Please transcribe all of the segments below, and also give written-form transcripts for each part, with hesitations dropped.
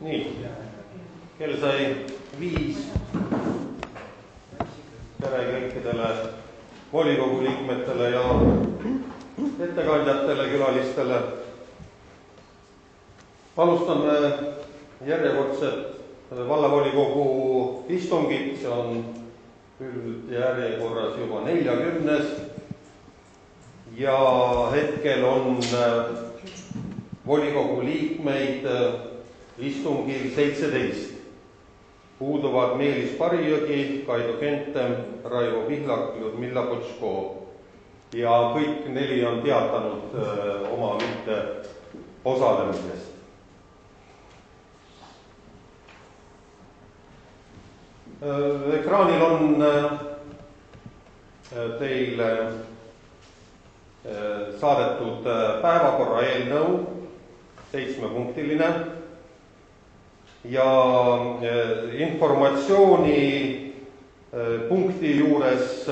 Nii, kell sai 5. Tere kõikidele volikogu liikmetele ja ettekandjatele, külalistele. Alustame järjekordset vallavolikogu istungit, see on üldjärjekorras juba 40. Ja hetkel on volikogu liikmeid istungil 17. Puuduvad Meelis Parijõgi, Kaido Kentem, Raivo Pihlak, Ljudmilla Potško. Ja kõik 4 on teatanud oma mitte osalemisest. Ekraanil on teile saadetud päevakorra eelnõu, 7-punktiline, ja informatsiooni punkti juures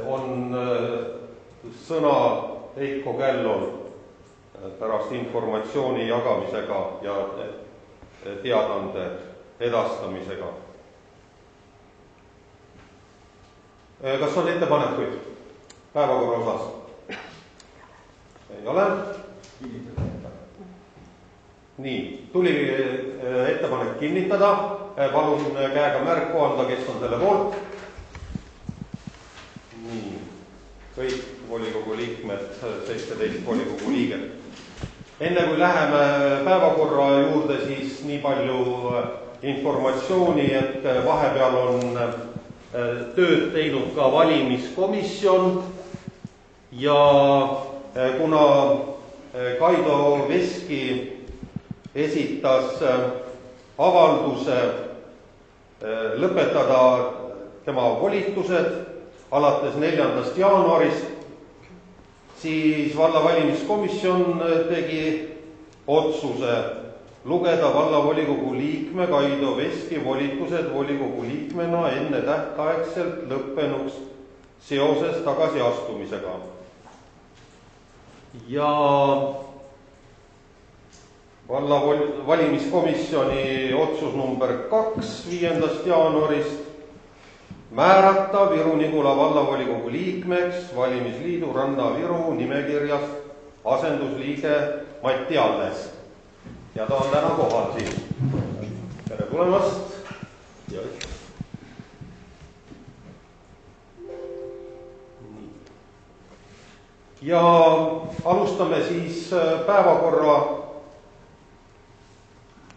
on sõna Heiko Källol pärast informatsiooni jagamisega ja teadande edastamisega. Kas on ettepanekuid päevakorra osas? Ei ole. Nii, tuli ettepanek kinnitada. Palun käega märku anda, kes on selle poolt. Nii, kõik volikogu liikmed, 17 volikogu liiget. Enne kui läheme päevakorra juurde, siis nii palju informatsiooni, et vahepeal on tööd teinud ka valimiskomisjon ja kuna Kaido Veski esitas avalduse lõpetada tema volitused alates 4. jaanuarist, siis vallavalimiskomisjon tegi otsuse lugeda vallavolikogu liikme Kaido Veski volitused volikogu liikmena enne tähtaegselt lõppenuks seoses tagasiastumisega. Ja valimiskomisjoni otsus number 2 5. jaanuarist määrata Viru-Nigula vallavolikogu liikmeks valimisliidu Ranna-Viru nimekirjast asendusliige Mati Alles. Ja ta on täna kohal siin. Tere tulemast. Ja alustame siis päevakorra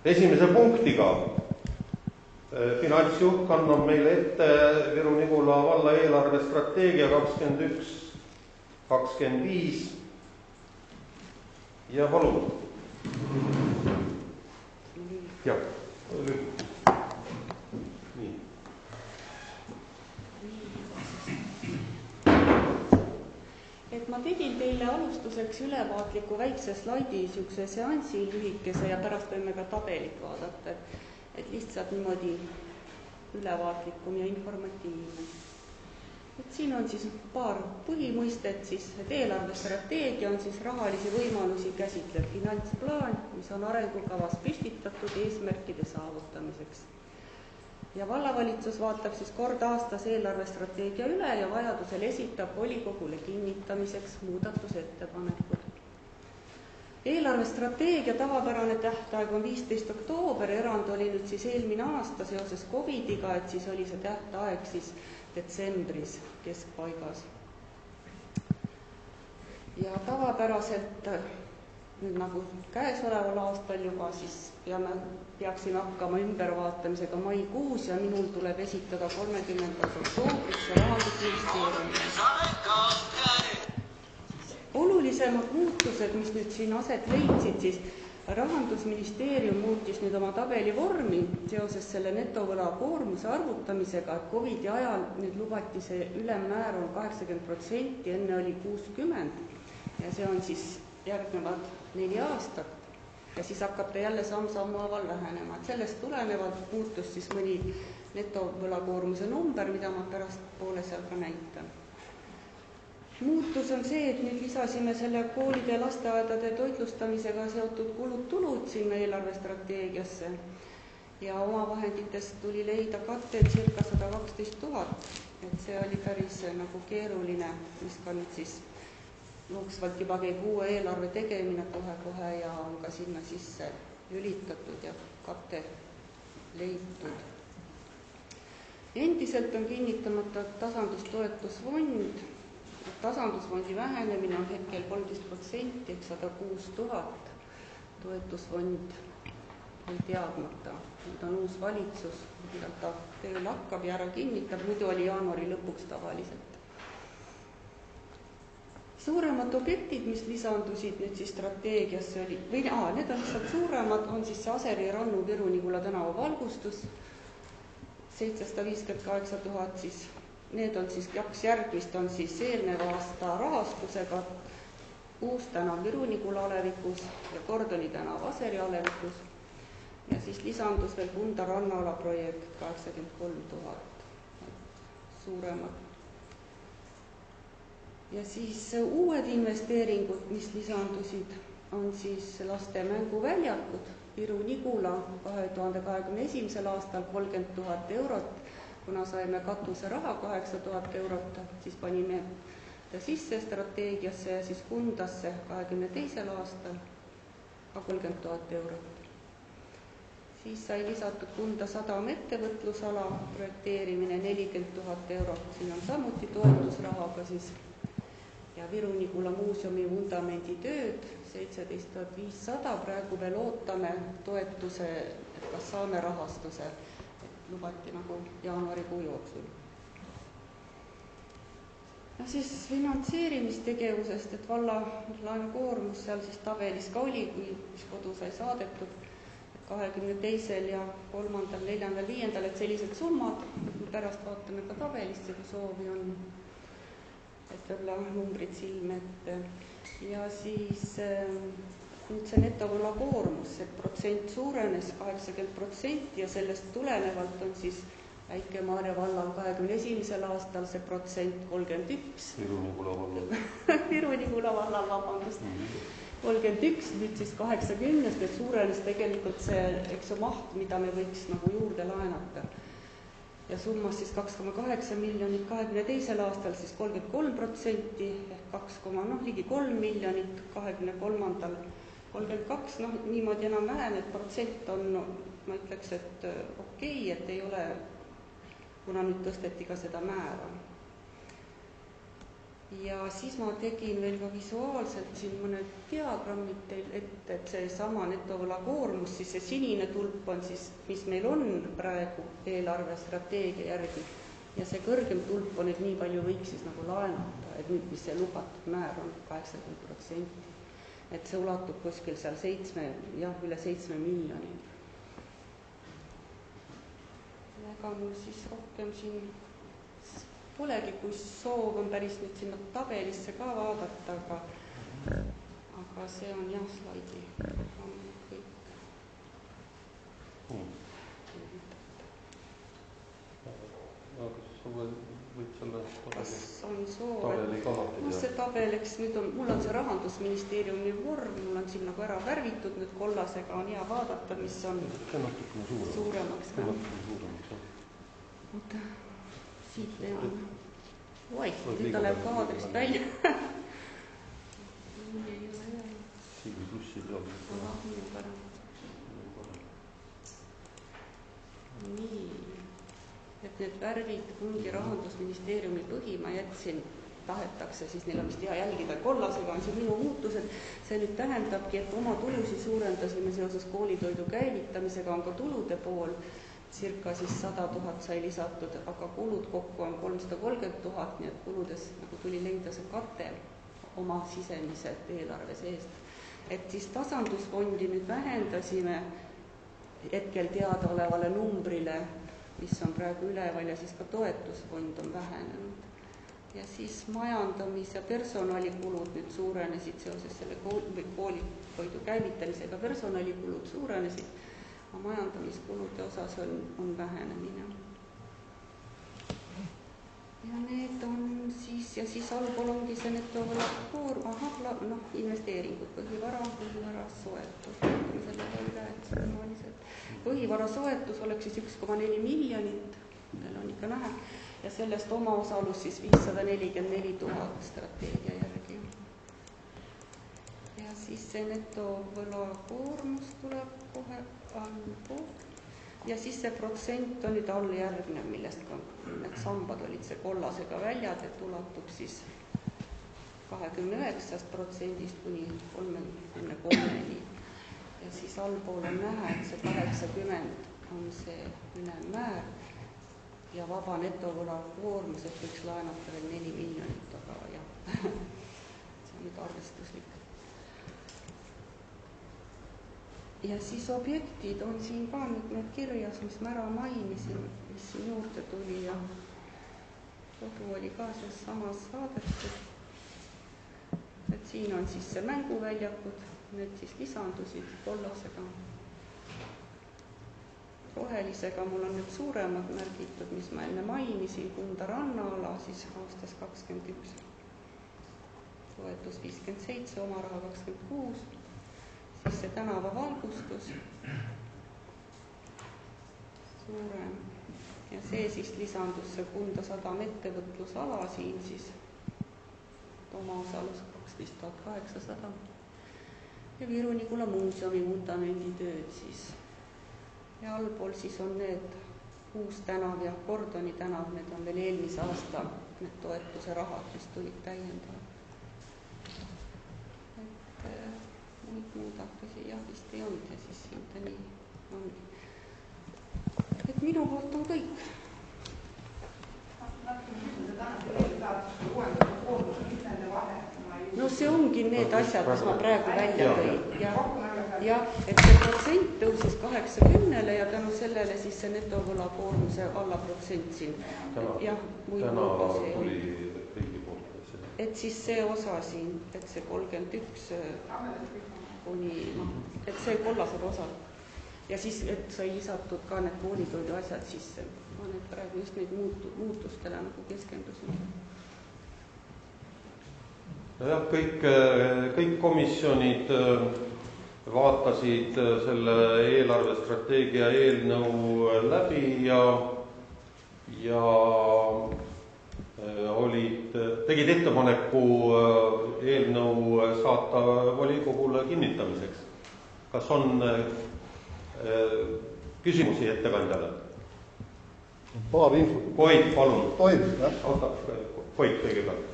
esimese punktiga. Finantsjuht kannab meile ette Viru-Nigula valla eelarvestrateegia 21-25. Ja palun. Ja. Nii. Et ma tegin teile alustuseks ülevaatliku väikse slaidi, niisuguse seansi lühikese ja pärast võime ka tabelit vaadata, et lihtsalt niimoodi ülevaatlikum ja informatiivne. Et siin on siis paar põhimõistet, siis, et eelarvestrateegia on siis rahalisi võimalusi käsitlev finantsplaan, mis on arengukavas püstitatud eesmärkide saavutamiseks. Ja vallavalitsus vaatab siis kord aastas eelarvestrateegia üle ja vajadusel esitab volikogule kinnitamiseks muudatusettepanekud. Eelarvestrateegia tavapärane tähtaeg on 15. oktoober, erand oli nüüd siis eelmine aasta seoses COVID-iga, et siis oli see tähtaeg siis detsembris keskpaigas. Ja tavapäraselt nüüd nagu käesoleval aastal juba siis peaksime hakkama ümbervaatamisega maikuus ja minul tuleb esitada 30. oktoobriks Rahandusministeeriumile. Olulisemad muutused, mis nüüd siin aset leidsid, siis Rahandusministeerium muutis nüüd oma tabeli vormi seoses selle netovõla koormuse arvutamisega, et COVID-i ajal nüüd lubati see ülemmäär on 80%, enne oli 60% ja see on siis järgnevad 4 aastat ja siis hakkab ta jälle samm-sammhaaval vähenema. Et sellest tulenevalt muutus siis mõni netovõlakoormuse number, mida ma pärast poole seal ka näitan. muutus on see, et nüüd lisasime selle koolide ja lasteaedade toitlustamisega seotud kulud-tulud sinna eelarvestrateegiasse ja omavahenditest tuli leida katte circa 112 000, et see oli päris nagu keeruline, mis ka nüüd siis jooksvalt juba käib uue eelarve tegemine kohe-kohe ja on ka sinna sisse lülitatud ja kate leitud. Endiselt on kinnitamata tasandustoetusfond. Tasandusfondi vähenemine on hetkel 13% ehk 106 000. Toetusfond on teadmata. Nüüd on uus valitsus, millal ta tööl hakkab ja ära kinnitab, muidu oli jaanuari lõpuks tavaliselt. Suuremad objektid, mis lisandusid nüüd siis strateegiasse oli, need on lihtsalt suuremad, on siis see Aseri rannu Viru-Nigula tänava valgustus, 758 000 siis. Need on siis 2 järgmist, on siis eelneva aasta rahastusega Uus tänav Viru-Nigula alevikus ja Kordoni tänav Aseri alevikus ja siis lisandus veel Kunda rannaala projekt 83 000 suuremad. Ja siis uued investeeringud, mis lisandusid, on siis laste mänguväljakud Viru-Nigula 2021. aastal 30 000 eurot. Kuna saime katuseraha 8 000 eurot, siis panime ta sisse strateegiasse ja siis Kundasse 22. aastal ka 30 000 eurot. Siis sai lisatud Kunda sadama ettevõtlusala projekteerimine 40 000 eurot, siin on samuti toetusrahaga siis ja Viru-Nigula muuseumi vundamenditööd 17 500, praegu veel ootame toetuse, et kas saame rahastuse. Lubati nagu jaanuarikuu jooksul. Ja siis finantseerimistegevusest, et valla laenukoormus seal siis tabelis ka oli, mis kodu sai saadetud, 22. ja 3., 4., 5., et sellised summad, pärast vaatame ka tabelisse, kui soovi on, et olla numbrid silme ette. Ja siis nüüd see netovõla koormus, et protsent suurenes 80% ja sellest tulenevalt on siis Väike-Maarja vallal 21. aastal see protsent 31. Viru-Nigula vallal. Viru-Nigula vallal, vabandust. 31, nüüd siis 80, et suurenes tegelikult see maht, mida me võiks nagu juurde laenata. Ja summas siis 2,8 miljonit 22. aastal siis 33% ehk ligi 3 miljonit 23. 32, niimoodi enam-vähem, et protsent on, ma ütleks, et okei, et ei ole, kuna nüüd tõsteti ka seda määra. Ja siis ma tegin veel ka visuaalselt siin mõned diagrammid teil ette, et see sama netovõla koormus, siis see sinine tulp on siis, mis meil on praegu eelarve strateegia järgi ja see kõrgem tulp on, et nii palju võiks siis nagu laenata, et nüüd, mis see lubatud määr on 80%. Et see ulatub kuskil seal üle 7 miljoni. Ega mul siis rohkem siin polegi, kui soov on päris nüüd sinna tabelisse ka vaadata, aga see on jah slaidi. Kõik. Kas sa võid selle tabeli kannata? See tabel, eks nüüd mul on see Rahandusministeeriumi vorm, mul on siin nagu ära värvitud, nüüd kollasega on hea vaadata, mis on suuremaks. Oota, siit teevad. Nüüd ta läheb kaadrist välja. Siigi plussi peal. Nii. Et need värvid ongi Rahandusministeeriumi põhi, ma jätsin, tahetakse, siis neil on vist hea jälgida, kollasega on see minu muutused. See nüüd tähendabki, et oma tulusi suurendasime seoses koolitoidu käivitamisega, on ka tulude pool, circa siis 100 000 sai lisatud, aga kulud kokku on 330 000, nii et kuludes nagu tuli leida see kate oma sisemised eelarve seest. Et siis tasandusfondi nüüd vähendasime hetkel teadaolevale numbrile, mis on praegu üleval ja siis ka toetusfond on vähenenud. Ja siis majandamis- ja personalikulud nüüd suurenesid seoses selle koolitoidu käivitamisega, personalikulud suurenesid, aga majandamiskulude osas on vähenemine. ja need on siis allpool ongi see netovõlakoorm, investeeringud, põhivara soetus, vaatame selle üle, et see normaalselt. Põhivara soetus oleks siis 1,4 miljonit, teil on ikka näha, ja sellest omaosalus siis 544 000 strateegia järgi. Ja siis see netovõlakoormus tuleb kohe allpool. Ja siis see protsent on nüüd alljärgnev, millest ka need sambad olid see kollasega väljad, et ulatub siis 29% kuni 33%. Ja siis allpool on näha, et see 80 on see ülemmäär ja vaba netovõla koormus, et võiks laenata veel 4 miljonit, aga jah, see on nüüd arvestuslik. Ja siis objektid on siin ka nüüd need kirjas, mis ma ära mainisin, mis siin juurde tuli ja kodu oli ka selles samas saadetud. Et siin on siis see mänguväljakud, need siis lisandusid kollasega. Rohelisega mul on nüüd suuremad märgitud, mis ma enne mainisin, Kunda rannaala siis aastas 21, toetus 57, oma raha 26, siis see tänava valgustus, suurem, ja see siis lisandus see Kunda sadam ettevõtlusala siin siis, omaosalus 12 800 ja Viru-Nigula muuseumi vundamenditööd siis. Ja allpool siis on need Uus tänav ja Kordoni tänav, need on veel eelmise aasta need toetuse rahad, mis tulid täiendavad. Muid muudatusi jah vist ei olnud ja siis siin ta nii ongi. Et minu poolt on kõik. No see ongi need asjad, mis ma praegu välja tõin. Ja, et see protsent tõusis 80 ja tänu sellele siis see netovõlakoormuse alla protsent siin. Täna tuli riigi poolt. Et siis see osa siin, et see 31 kuni, et see kollased osad. Ja siis, et sai lisatud ka need koolitoidu asjad sisse. Ma need praegu just neid muutustele nagu keskendusin. Jah, kõik komisjonid vaatasid selle eelarvestrateegia eelnõu läbi ja tegid ettepaneku eelnõu saata volikogule kinnitamiseks. Kas on küsimusi ettekandjale? Paar infot. Koit, palun. Toimub, jah? Koit kõigepealt.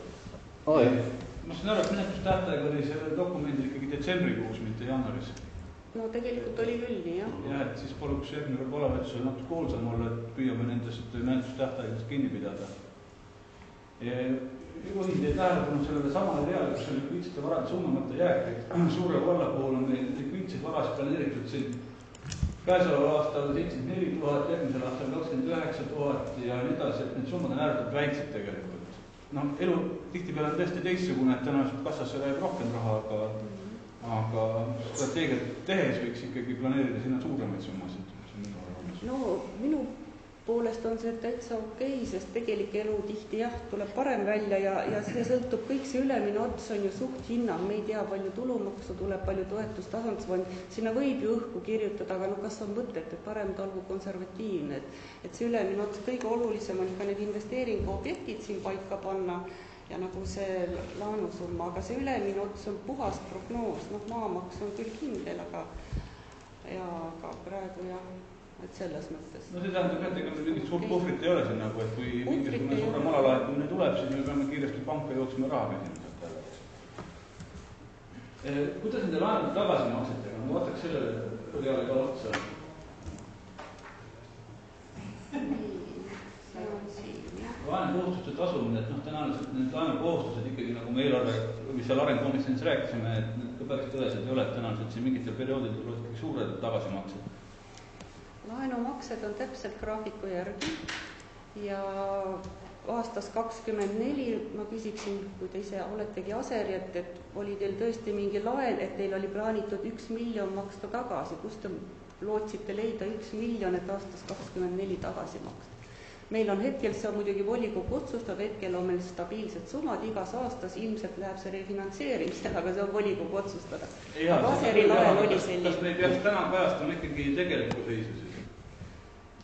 Ma saan aru, et menetlustähtaeg oli selle dokumendil ikkagi detsembrikuus, mitte jaanuaris. No tegelikult oli küll nii, jah. Ja, et siis paluks järgmine kord vallavalitsusel natuke kuulsam olla, et püüame nendest menetlustähtaegidest kinni pidada. Juhin teie tähelepanu sellele samale reale, kus oli likviidsete varade summamata jääk, et suure valla puhul on meil likviidseid varasid planeeritud siin käesoleval aastal 74 000, järgmisel aastal 29 000 ja nii edasi, et need summad on ääretult väiksed tegelikult. Elu tihtipeale on tõesti teistsugune, et tõenäoliselt kassasse läheb rohkem raha, aga strateegiat tehes võiks ikkagi planeerida sinna suuremaid summasid. No minu poolest on see täitsa okei, sest tegelik elu tihti jah, tuleb parem välja ja see sõltub kõik see ülemine ots on ju suht hinnang, me ei tea, palju tulumaksu tuleb, palju toetust tasandusfond, sinna võib ju õhku kirjutada, aga kas on mõtet, et parem olgu konservatiivne, et see ülemine ots kõige olulisem on ikka need investeeringuobjektid siin paika panna ja nagu see laenusumma, aga see ülemine ots on puhas prognoos, maamaks on küll kindel, aga praegu jah, et selles mõttes. No see tähendab, et ega mingit suurt puhvrit ei ole siin nagu, et kui mingisugune suurem alalaekumine tuleb, siis me peame kiiresti panka jooksma raha küsimused peale. Kuidas nende laenude tagasimaksetega? Ma vaataks sellele reale ka otsa. Laenukohustuste tasumine, et tõenäoliselt need laenukohustused ikkagi nagu me eelarve, mis seal arengukomisjonis rääkisime, et need ka päris tõesed ei ole, et tõenäoliselt siin mingitel perioodil tulevad ikkagi suured tagasimaksed. Laenumaksed on täpselt graafiku järgi ja aastast 24 ma küsiksin, kui te ise oletegi aseri, et oli teil tõesti mingi laen, et teil oli plaanitud 1 miljon maksta tagasi, kust te lootsite leida 1 miljon, et aastast 24 tagasi maksta. meil on hetkel, see on muidugi volikogu otsustab, hetkel on meil stabiilsed summad, igas aastas ilmselt läheb see refinantseerimisele, aga see on volikogu otsustada. Aga Aseril ajal oli selline. Kas me ei peaks täna kajastama ikkagi tegelikku seisu siis?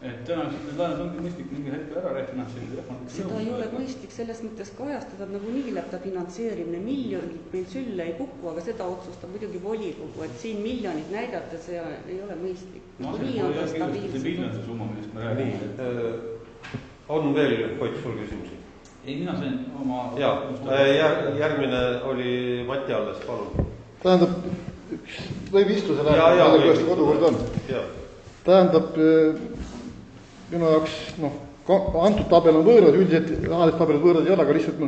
Et tõenäoliselt need laenud ongi mõistlik mingi hetkel ära refinantseerida. Seda ei ole mõistlik selles mõttes kajastada, nagu nii läheb ta finantseerimine, miljonid meil sülle ei kuku, aga seda otsustab muidugi volikogu, et siin miljonid näidata, see ei ole mõistlik. Nii on ta stabiilsed. Miljonite summa, millest me räägime. On veel, Koit, sul küsimusi? Ei, mina sain oma... Järgmine oli Mati alles, palun. Tähendab, võib istusele, kuidas kodukord on. Tähendab, minu jaoks, antud tabel on võõrad, üldiselt rahalised tabelid võõrad ei ole, aga lihtsalt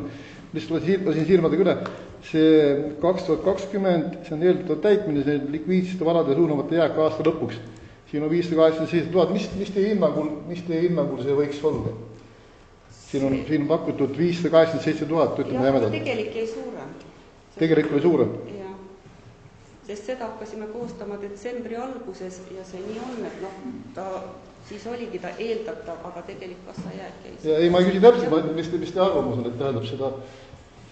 lasin silmadega üle. See 2020, see on eeldatud täitmine, see likviidsete varade suunamata jääk aasta lõpuks. Siin on 587 000, mis teie hinnangul see võiks olla? Siin on pakutud 587 000, ütleme jämedalt. Tegelik jäi suurem. Tegelik oli suurem? Jah, sest seda hakkasime koostama detsembri alguses ja see nii on, et ta siis oligi ta eeldatav, aga tegelik kassa jääk jäi. Ei, ma ei küsi täpselt, mis te arvamus on, et tähendab seda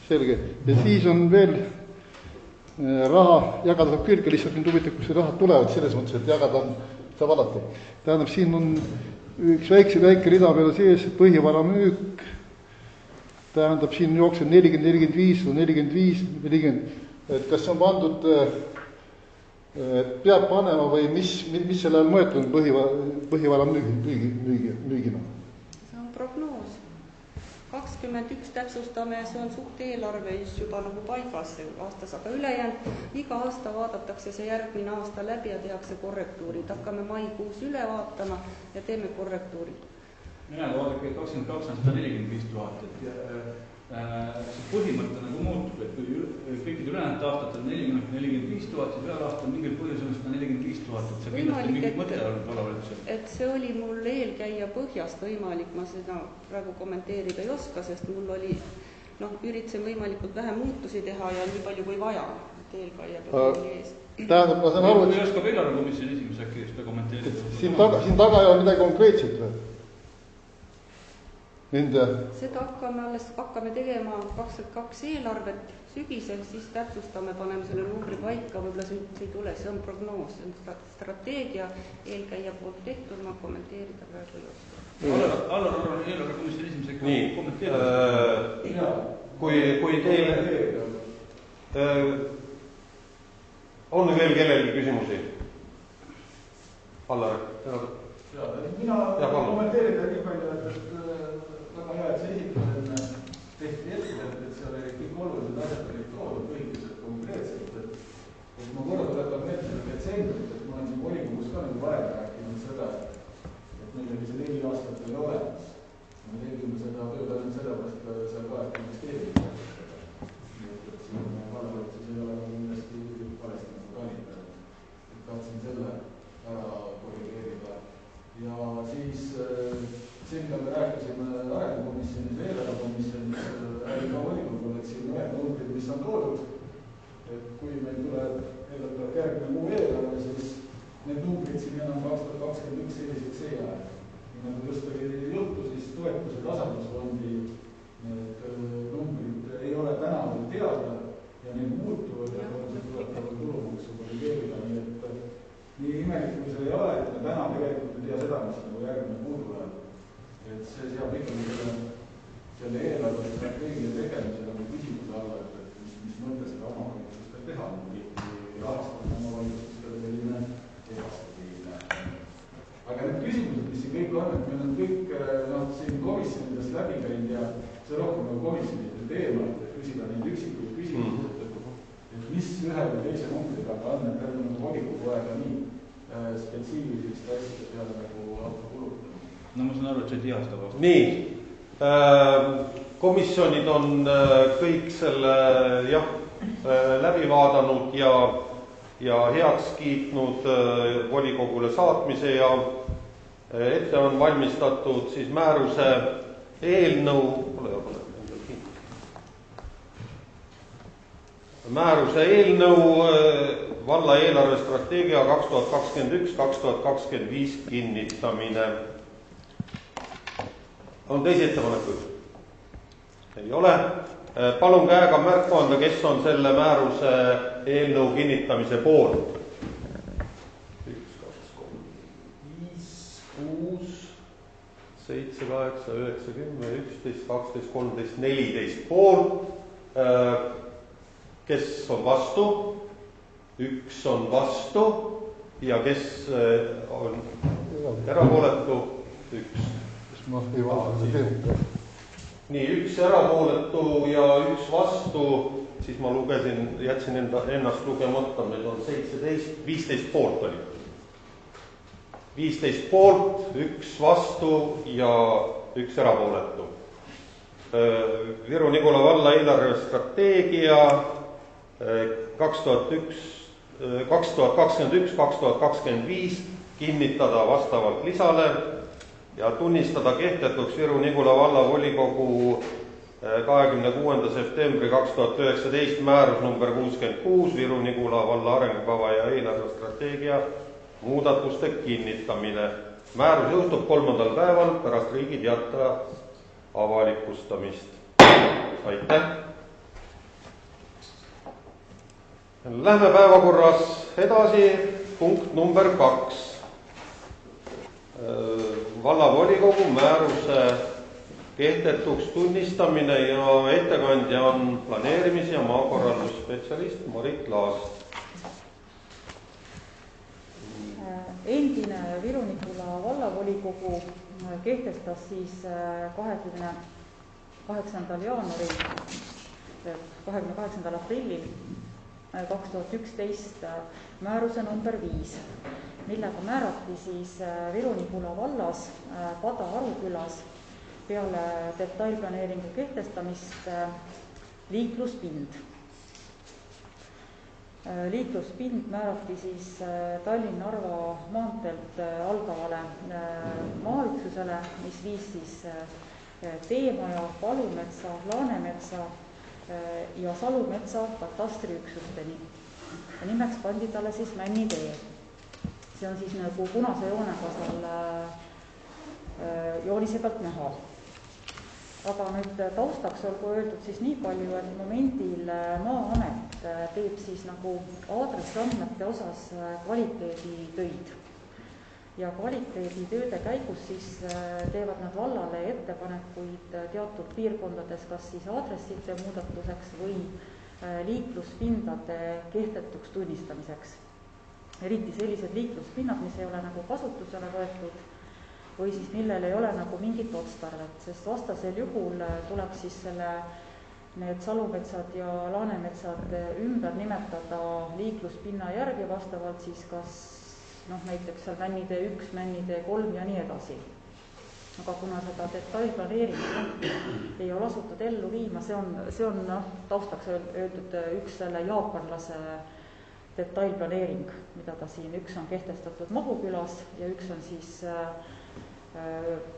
selge. Ja siis on veel raha jagada saab külge, lihtsalt mind huvitab, kus see rahad tulevad, selles mõttes, et jagada saab alati. Tähendab, siin on üks väike rida peale sees, põhivara müük, tähendab, siin jookseb 40, 45, 45, 40, et kas see on pandud, peab panema või mis selle all mõetud põhivara müügina? See on prognoos. 21 täpsustame, see on suht eelarve juba nagu paigas aastas, aga ülejäänud iga aasta vaadatakse see järgmine aasta läbi ja tehakse korrektuurid. Hakkame maikuus üle vaatama ja teeme korrektuurid. Mina vaadake, 22 on 145 000, see põhimõte nagu muutub, et kui kõikid ülejäänud aastat on 45 000, siis ühel aastal mingil põhjusel 145 000, et see kindlasti mingi mõte olnud valevalitsusel. Et see oli mul eelkäija põhjast võimalik, ma seda praegu kommenteerida ei oska, sest mul oli, üritasin võimalikult vähe muutusi teha ja nii palju kui vaja, et eelkäija põhjali ees. Tähendab, ma saan aru, kui oskab eelarvekomisjoni esimees äkki seda kommenteerida? Siin taga ei ole midagi konkreetset või? Seda hakkame tegema 22 eelarvet sügisel, siis täpsustame, paneme selle numbri paika, võib-olla see ei tule, see on prognoos, see on strateegia eelkäija poolt tehtud, ma kommenteerida praegu ei oska. Allar on eelarvekomisjoni esimees äkki kommenteerida? Kui teil on veel kellelgi küsimusi? Allar, mina kommenteerida nii palju, et väga hea, et see esitusel tehti ette, et seal kõik olulised asjad olid toodud õigused konkreetselt, et ma korra tuletan meelde detsembrit, et ma olen siin volikogus ka nagu varem rääkinud seda, et meil oli see 4 aastat oli olemas. Me tegime seda tööd ainult sellepärast seal ka, et investeerida. Et siin vallavalitsus ei ole kindlasti valesti nagu talita. Et tahtsin selle ära korrigeerida. Ja siis see, mida me rääkisime arengukomisjonis ja eelarvekomisjonis, ka volikogul, et siin ühed numbrid, mis on toodud, et kui meil tuleb järgmine muu eelarve, siis need numbrid siin enam 2021 selliseks ei jää. Nagu just oli juttu, siis toetuse tasandusfondi need numbrid ei ole täna veel teada ja need muutuvad ja tuleb tulumaksu korrigeerida, nii et nii imelik kui see ei ole, et me täna tegelikult ei tea seda, mis nagu järgmine puudu läheb. Et see seab ikkagi selle eelarve strateegia tegemise nagu küsimuse alla, et mis mõte seda omavalitsustel teha, rahastada omavalitsustel selline ebastabiilne. Aga need küsimused, mis siin kõik on, et meil on kõik siin komisjonidest läbi käinud ja see rohkem nagu komisjonide teema, et küsida neid üksikuid küsimusi, et mis ühe või teise numbri taga on, et meil on nagu volikogu aega nii spetsiifilist asjade peale nagu hakka kulutama. No ma saan aru, et see ei tea seda vastu. Nii, komisjonid on kõik selle läbi vaadanud ja heaks kiitnud volikogule saatmise ja ette on valmistatud siis määruse eelnõu, valla eelarvestrateegia 2021-2025 kinnitamine. On teisi ettepanekuid? Ei ole. Palun käega märku anda, kes on selle määruse eelnõu kinnitamise poolt. 1, 2, 3, 5, 6, 7, 8, 9, 10, 11, 12, 13, 14 poolt. Kes on vastu? 1 on vastu ja kes on erapooletu? 1. Ma ei vaata seda. Nii, 1 erapooletu ja 1 vastu, siis ma jätsin ennast lugemata, meil on 15 poolt oli. 15 poolt, 1 vastu ja 1 erapooletu. Viru-Nigula valla eelarvestrateegia 2021-2025 kinnitada vastavalt lisale ja tunnistada kehtetuks Viru-Nigula valla volikogu 26. septembri 2019 määrus number 66 Viru-Nigula valla arengukava ja eelarvestrateegia muudatuste kinnitamine. Määrus jõustub 3. päeval pärast Riigi Teataja avalikustamist. Aitäh! Lähme päevakorras edasi, punkt number 2. Vallavolikogu määruse kehtetuks tunnistamine ja ettekandja on planeerimis- ja maakorraldusspetsialist Marit Laast. Endine Viru-Nigula vallavolikogu kehtestas siis 28. jaanuaril, 28. aprillil 2011 määruse number 5, millega määrati siis Viru-Nigula vallas Pada-Arukülas peale detailplaneeringu kehtestamist liikluspind. Liikluspind määrati siis Tallinn-Narva maanteelt algavale maaüksusele, mis viis siis Teemaja, Palumetsa, Laanemetsa ja Salumetsa katastriüksusteni. Ja nimeks pandi talle siis Männitee. See on siis nagu punase joonega seal joonise pealt näha. Aga nüüd taustaks olgu öeldud siis nii palju, et momendil Maa-amet teeb siis nagu aadressiandmete osas kvaliteeditöid. Ja kvaliteeditööde käigus siis teevad nad vallale ettepanekuid teatud piirkondades kas siis aadressite muudatuseks või liikluspindade kehtetuks tunnistamiseks. Eriti sellised liikluspinnad, mis ei ole nagu kasutusele võetud või siis millel ei ole nagu mingit otstarvet, sest vastasel juhul tuleks siis need Salumetsad ja Laanemetsad ümber nimetada liikluspinna järgi vastavalt siis kas näiteks seal Männitee 1, Männitee 3 ja nii edasi. Aga kuna seda detailplaneeringut ei ole asutud ellu viima, see on taustaks öeldud üks selle jaapanlase detailplaneering, mida ta siin, üks on kehtestatud Mahukülas ja üks on siis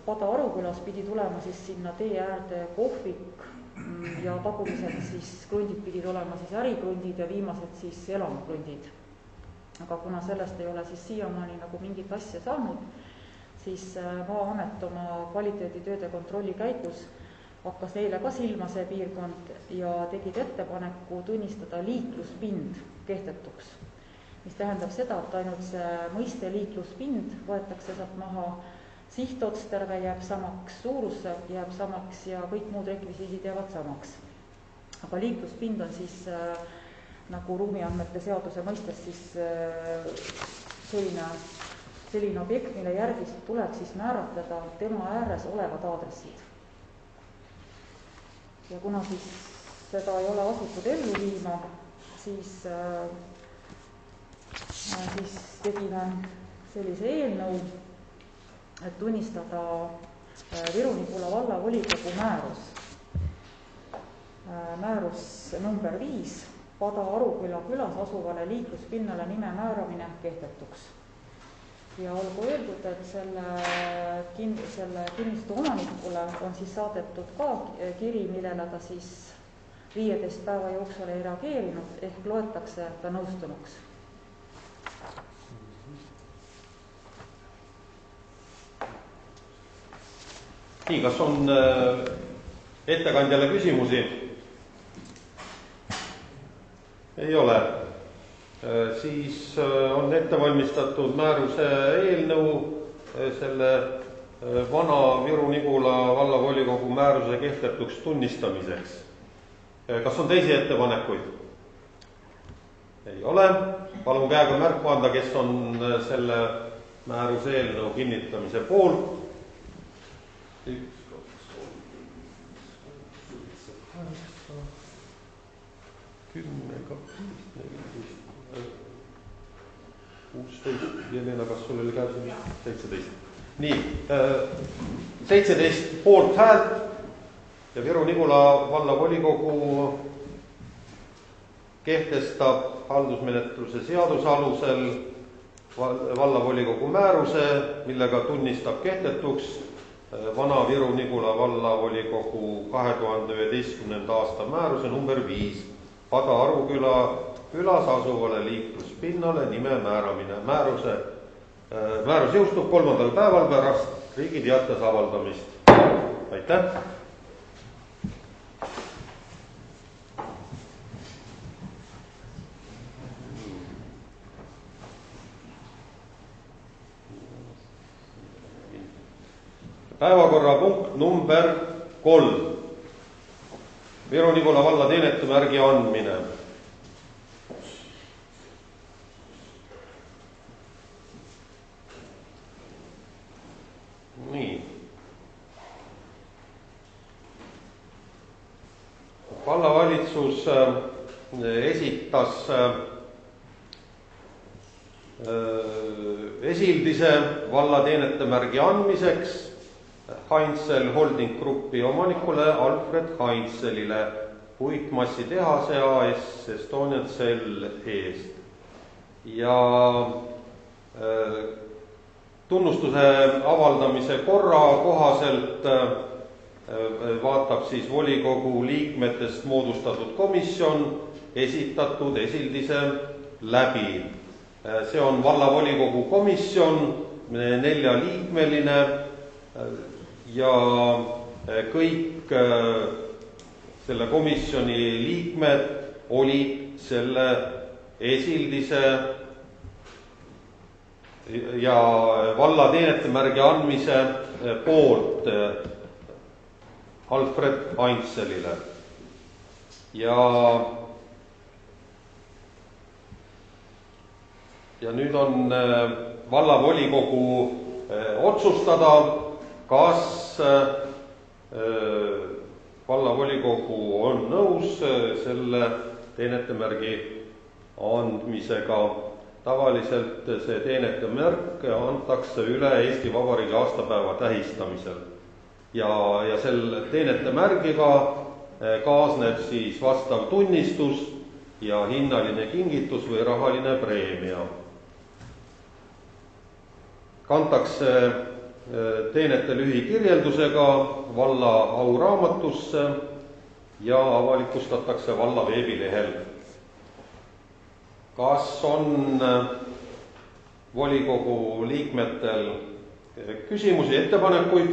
Pada-Arukülas pidi tulema siis sinna tee äärde kohvik ja tagumiselt siis krundid pidid olema siis ärikrundid ja viimased siis elamukrundid. Aga kuna sellest ei ole siis siiamaani nagu mingit asja saanud, siis Maa-amet oma kvaliteeditööde kontrolli käigus hakkas neile ka silma see piirkond ja tegid ettepaneku tunnistada liikluspind kehtetuks. Mis tähendab seda, et ainult see mõiste liikluspind võetakse sealt maha, sihtotstarve jääb samaks, suurus jääb samaks ja kõik muud rekvisiidid jäävad samaks. Aga liikluspind on siis nagu ruumiandmete seaduse mõistes siis selline objekt, mille järgi tuleb siis määratleda tema ääres olevad aadressid. Ja kuna siis seda ei ole asutud ellu viima, siis tegime sellise eelnõu, et tunnistada Viru-Nigula valla volikogu määrus number 5 Pada-Aruküla külas asuvale liikluspinnale nime määramine kehtetuks. Ja olgu öeldud, et selle kinnistu omanikule on siis saadetud ka kiri, millele ta siis 15 päeva jooksul ei reageerinud, ehk loetakse ta nõustunuks. nii, kas on ettekandjale küsimusi? Ei ole. Siis on ette valmistatud määruse eelnõu selle vana Viru-Nigula vallavolikogu määruse kehtetuks tunnistamiseks. Kas on teisi ettepanekuid? Ei ole. Palun käega märku anda, kes on selle määruse eelnõu kinnitamise poolt. 1, 2, 3, 4, 5, 6, 7, 8, 10, 12, 14, 16. Jelena, kas sul oli käes 17? Nii, 17 poolt häält ja Viru-Nigula vallavolikogu kehtestab haldusmenetluse seaduse alusel vallavolikogu määruse, millega tunnistab kehtetuks vana Viru-Nigula vallavolikogu 2011. aasta määruse number 5 Pada-Aruküla külas asuvale liikluspinnale nime määramine. Määrus jõustub 3. päeval pärast Riigi Teates avaldamist. Aitäh! Päevakorrapunkt number 3. Viru-Nigula valla teenetemärgi andmine. Nii. Vallavalitsus esitas esildise valla teenetemärgi andmiseks Heinzel Holding Grupi omanikule Alfred Heinzelile puitmassitehase AS Estonian Cell eest. Ja tunnustuse avaldamise korra kohaselt vaatab siis volikogu liikmetest moodustatud komisjon esitatud esildise läbi. See on vallavolikogu komisjon, 4-liikmeline ja kõik selle komisjoni liikmed olid selle esildise ja valla teenetemärgi andmise poolt Alfred Heinzelile. Ja nüüd on vallavolikogu otsustada, kas vallavolikogu on nõus selle teenetemärgi andmisega. Tavaliselt see teenetemärk antakse üle Eesti Vabariigi aastapäeva tähistamisel. Ja selle teenetemärgiga kaasneb siis vastav tunnistus ja hinnaline kingitus või rahaline preemia. Kantakse teenete lühikirjeldusega valla auraamatusse ja avalikustatakse valla veebilehel. Kas on volikogu liikmetel küsimusi, ettepanekuid?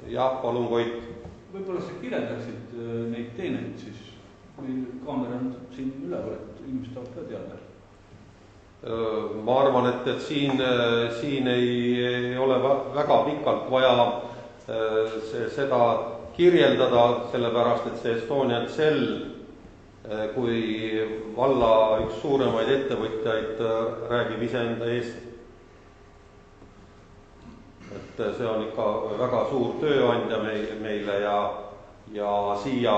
Jah, palun, Koit. Võib-olla sa kirjeldaksid neid teeneid siis, meil kaamera on siin üleval, et inimesed tahavad ka teada. Ma arvan, et siin ei ole väga pikalt vaja seda kirjeldada, sellepärast, et see Estonian Cell kui valla üks suuremaid ettevõtjaid räägib iseenda eest. Et see on ikka väga suur tööandja meile ja siia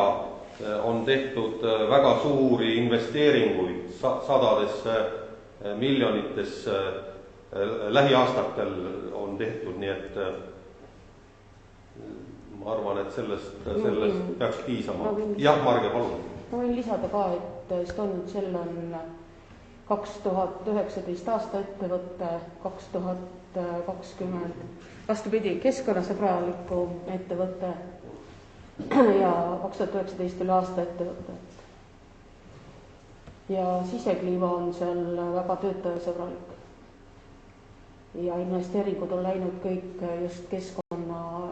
on tehtud väga suuri investeeringuid sadadesse miljonitesse lähiaastatel on tehtud, nii et ma arvan, et sellest peaks piisama. Jah, Marge, palun. Ma võin lisada ka, et Estonian Cell on 2019 aasta ettevõtte, 2020 vastupidi, keskkonnasõbraliku ettevõtte ja 2019 oli aasta ettevõtte. Ja sisekliima on seal väga töötajasõbralik. ja investeeringud on läinud kõik just keskkonna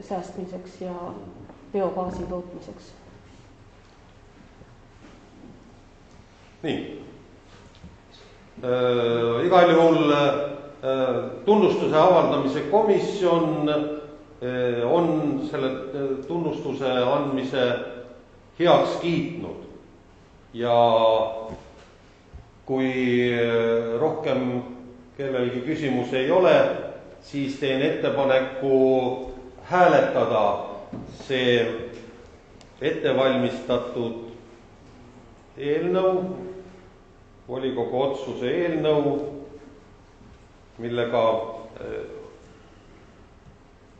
säästmiseks ja biogaasi tootmiseks. Nii. Igal juhul tunnustuse avaldamise komisjon on selle tunnustuse andmise heaks kiitnud ja kui rohkem kellelgi küsimus ei ole, siis teen ettepaneku hääletada see ettevalmistatud eelnõu, volikogu otsuse eelnõu, millega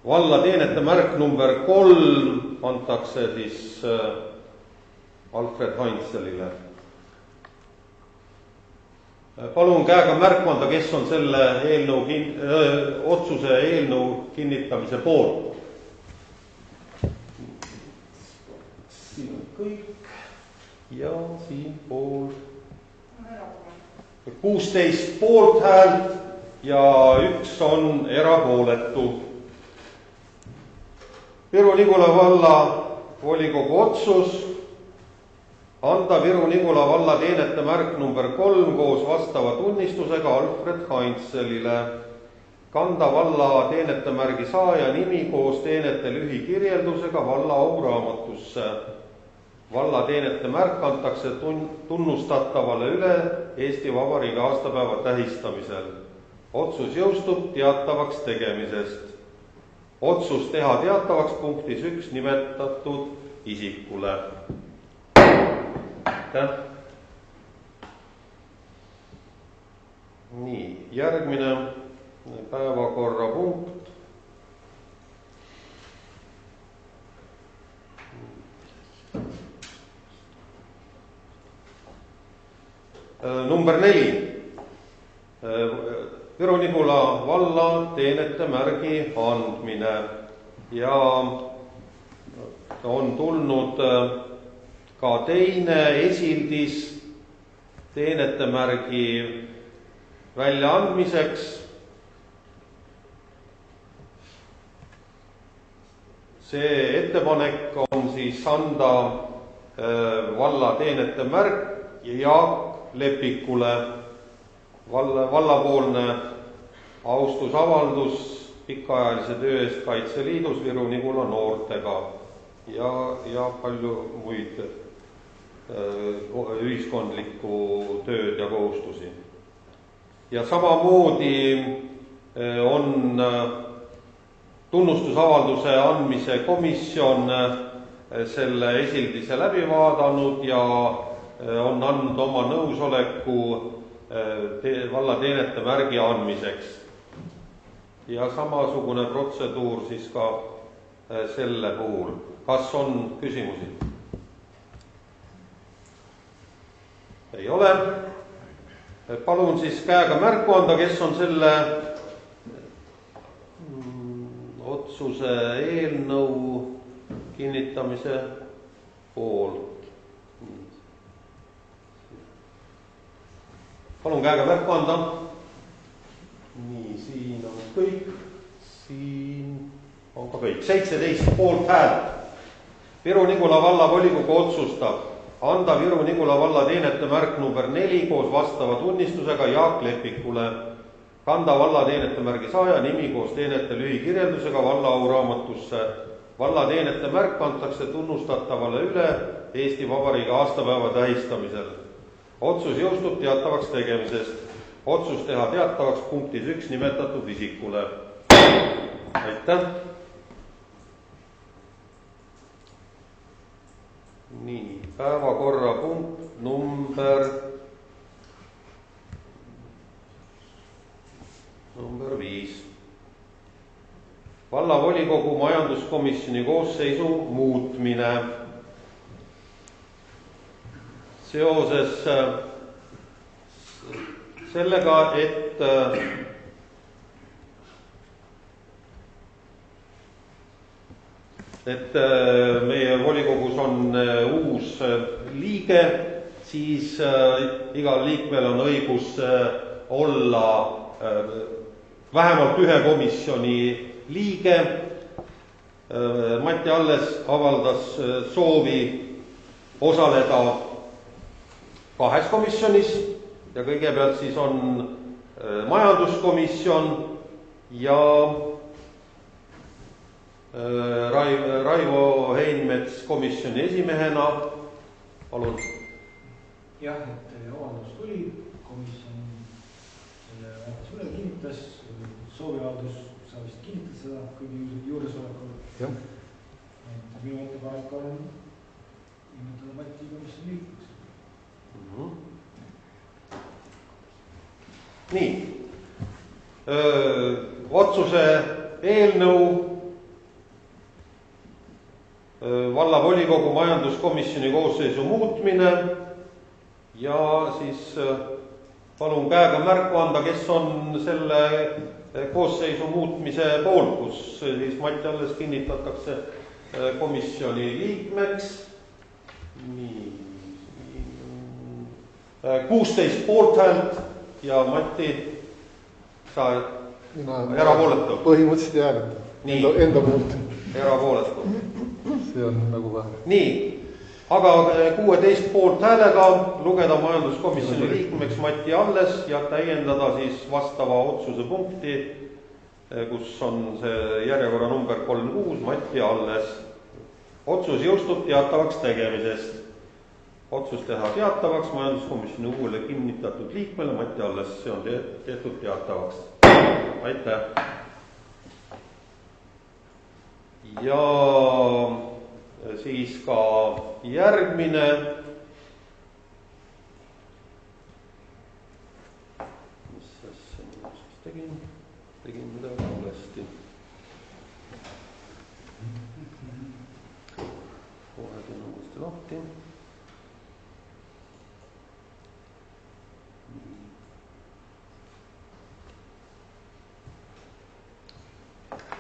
valla teenete märk number 3 antakse siis Alfred Heinzelile. Palun käega märku anda, kes on selle otsuse eelnõu kinnitamise poolt. Siin on kõik ja siin pool 16 poolthäält ja 1 on erapooletu. Viru-Nigula valla volikogu otsus anda Viru-Nigula valla teenete märk number 3 koos vastava tunnistusega Alfred Heinzelile. Kanda valla teenete märgi saaja nimi koos teenete lühikirjeldusega valla auraamatusse. Valla teenete märk antakse tunnustatavale üle Eesti Vabariigi aastapäeva tähistamisel. Otsus jõustub teatavaks tegemisest. Otsus teha teatavaks punktis 1 nimetatud isikule. Aitäh. Nii, järgmine päevakorrapunkt. Number 4. Viru-Nigula valla teenete märgi andmine ja on tulnud ka teine esildis teenete märgi väljaandmiseks. See ettepanek on siis anda valla teenete märk Jaak Lepikule. Vallapoolne austusavaldus pikaajalise töö eest Kaitseliidus Viru-Nigula noortega ja palju muid ühiskondlikku tööd ja kohustusi. Ja samamoodi on tunnustusavalduse andmise komisjon selle esildise läbi vaadanud ja on andnud oma nõusoleku valla teenete märgi andmiseks. Ja samasugune protseduur siis ka selle puhul. Kas on küsimusi? Ei ole. Palun siis käega märku anda, kes on selle otsuse eelnõu kinnitamise poolt. Palun käega märku anda. Nii, siin on kõik. Siin on ka kõik. 17 poolt häält. Viru-Nigula valla volikogu otsustab anda Viru-Nigula valla teenete märk number 4 koos vastava tunnistusega Jaak Lepikule. Kanda valla teenete märgi saaja nimi koos teenete lühikirjeldusega valla auraamatusse. Valla teenete märk antakse tunnustatavale üle Eesti Vabariigi aastapäeva tähistamisel. Otsus jõustub teatavaks tegemisest. Otsus teha teatavaks punktis 1 nimetatud isikule. Aitäh. Nii, päevakorrapunkt number 5. Vallavolikogu majanduskomisjoni koosseisu muutmine. Seoses sellega, et meie volikogus on uus liige, siis igal liikmel on õigus olla vähemalt ühe komisjoni liige. Mati Alles avaldas soovi osaleda 2 komisjonis ja kõigepealt siis on majanduskomisjon ja Raivo Heinmets komisjoni esimehena. Palun. Jah, et avaldus tuli, komisjon selle avaldus üle kinnitas, sooviavaldus sa vist kinnitad seda kõigi juuresolekul. Minu ettepanek on nimetada Mati komisjoni liikmeks. Nii, otsuse eelnõu vallavolikogu majanduskomisjoni koosseisu muutmine ja siis palun käega märku anda, kes on selle koosseisu muutmise poolt, kus siis Mati Alles kinnitatakse komisjoni liikmeks. Nii, 16 poolthäält ja Mati, sa erapooletu? Põhimõtteliselt ei hääleta enda poolt. Erapooletu. See on nagu vähe. Nii, aga 16 poolthäälega lugeda majanduskomisjoni liikmeks Mati Alles ja täiendada siis vastava otsuse punkti, kus on see järjekorra number 36 Mati Alles. Otsus jõustub teatavaks tegemisest. Otsus teha teatavaks majanduskomisjoni uuele kinnitatud liikmele Mati Alles. See on tehtud teatavaks. Aitäh. Ja siis ka järgmine. Mis asja ma tegin? Tegin midagi valesti. Kohe teen uuesti lahti.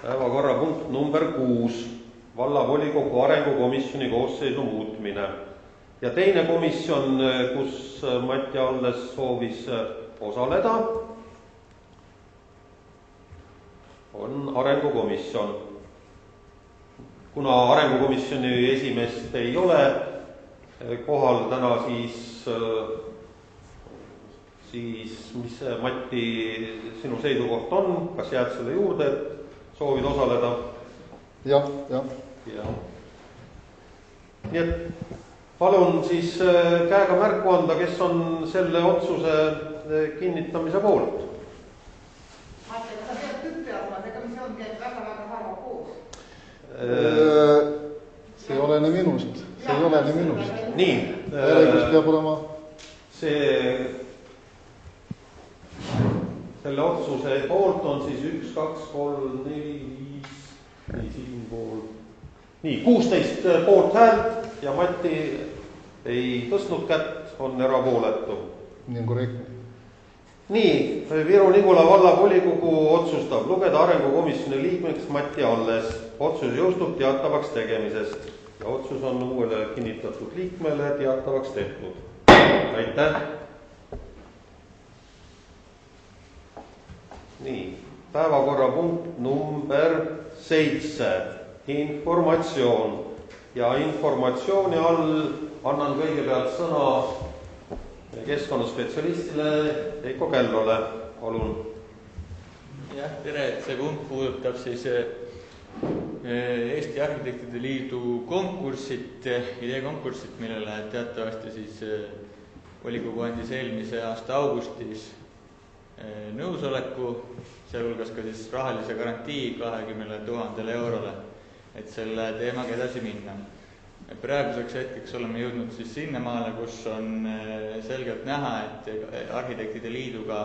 Päevakorrapunkt number 6. Vallavolikogu arengukomisjoni koosseisu muutmine. Ja teine komisjon, kus Mati Alles soovis osaleda, on arengukomisjon. Kuna arengukomisjoni esimeest ei ole kohal täna, siis mis Mati sinu seisukoht on? Kas jääd selle juurde, et soovid osaleda? Jah. Nii et palun siis käega märku anda, kes on selle otsuse kinnitamise poolt. Mati, sa pead tüppe andma, ega mis on käib väga harva koos. See ei ole nii minust. Nii. Järjekus peab olema. Selle otsuse poolt on siis 1, 2, 3, 4, 5, nii siinpool. Nii, 16 poolt häält ja Mati ei tõstnud kätt, on erapooletu. Nii on korrektne. Nii, Viru-Nigula vallavolikogu otsustab lugeda arengukomisjoni liikmeks Mati Alles. Otsus jõustub teatavaks tegemisest ja otsus on uuele kinnitatud liikmele teatavaks tehtud. Aitäh! Nii, päevakorrapunkt number 7. Informatsioon. Ja informatsiooni all annan kõigepealt sõna keskkonnaspetsialistile Heiko Kellole. Palun. Jah, tere, et see punkt puudutab siis Eesti Arhitektide Liidu konkurssit, ideekonkurssit, millele teatavasti siis volikogu andis eelmise aasta augustis nõusoleku, sealhulgas ka siis rahalise garantii 20 000 eurole, et selle teemaga edasi minna. Praeguseks hetkeks oleme jõudnud siis sinnamaale, kus on selgelt näha, et Arhitektide Liiduga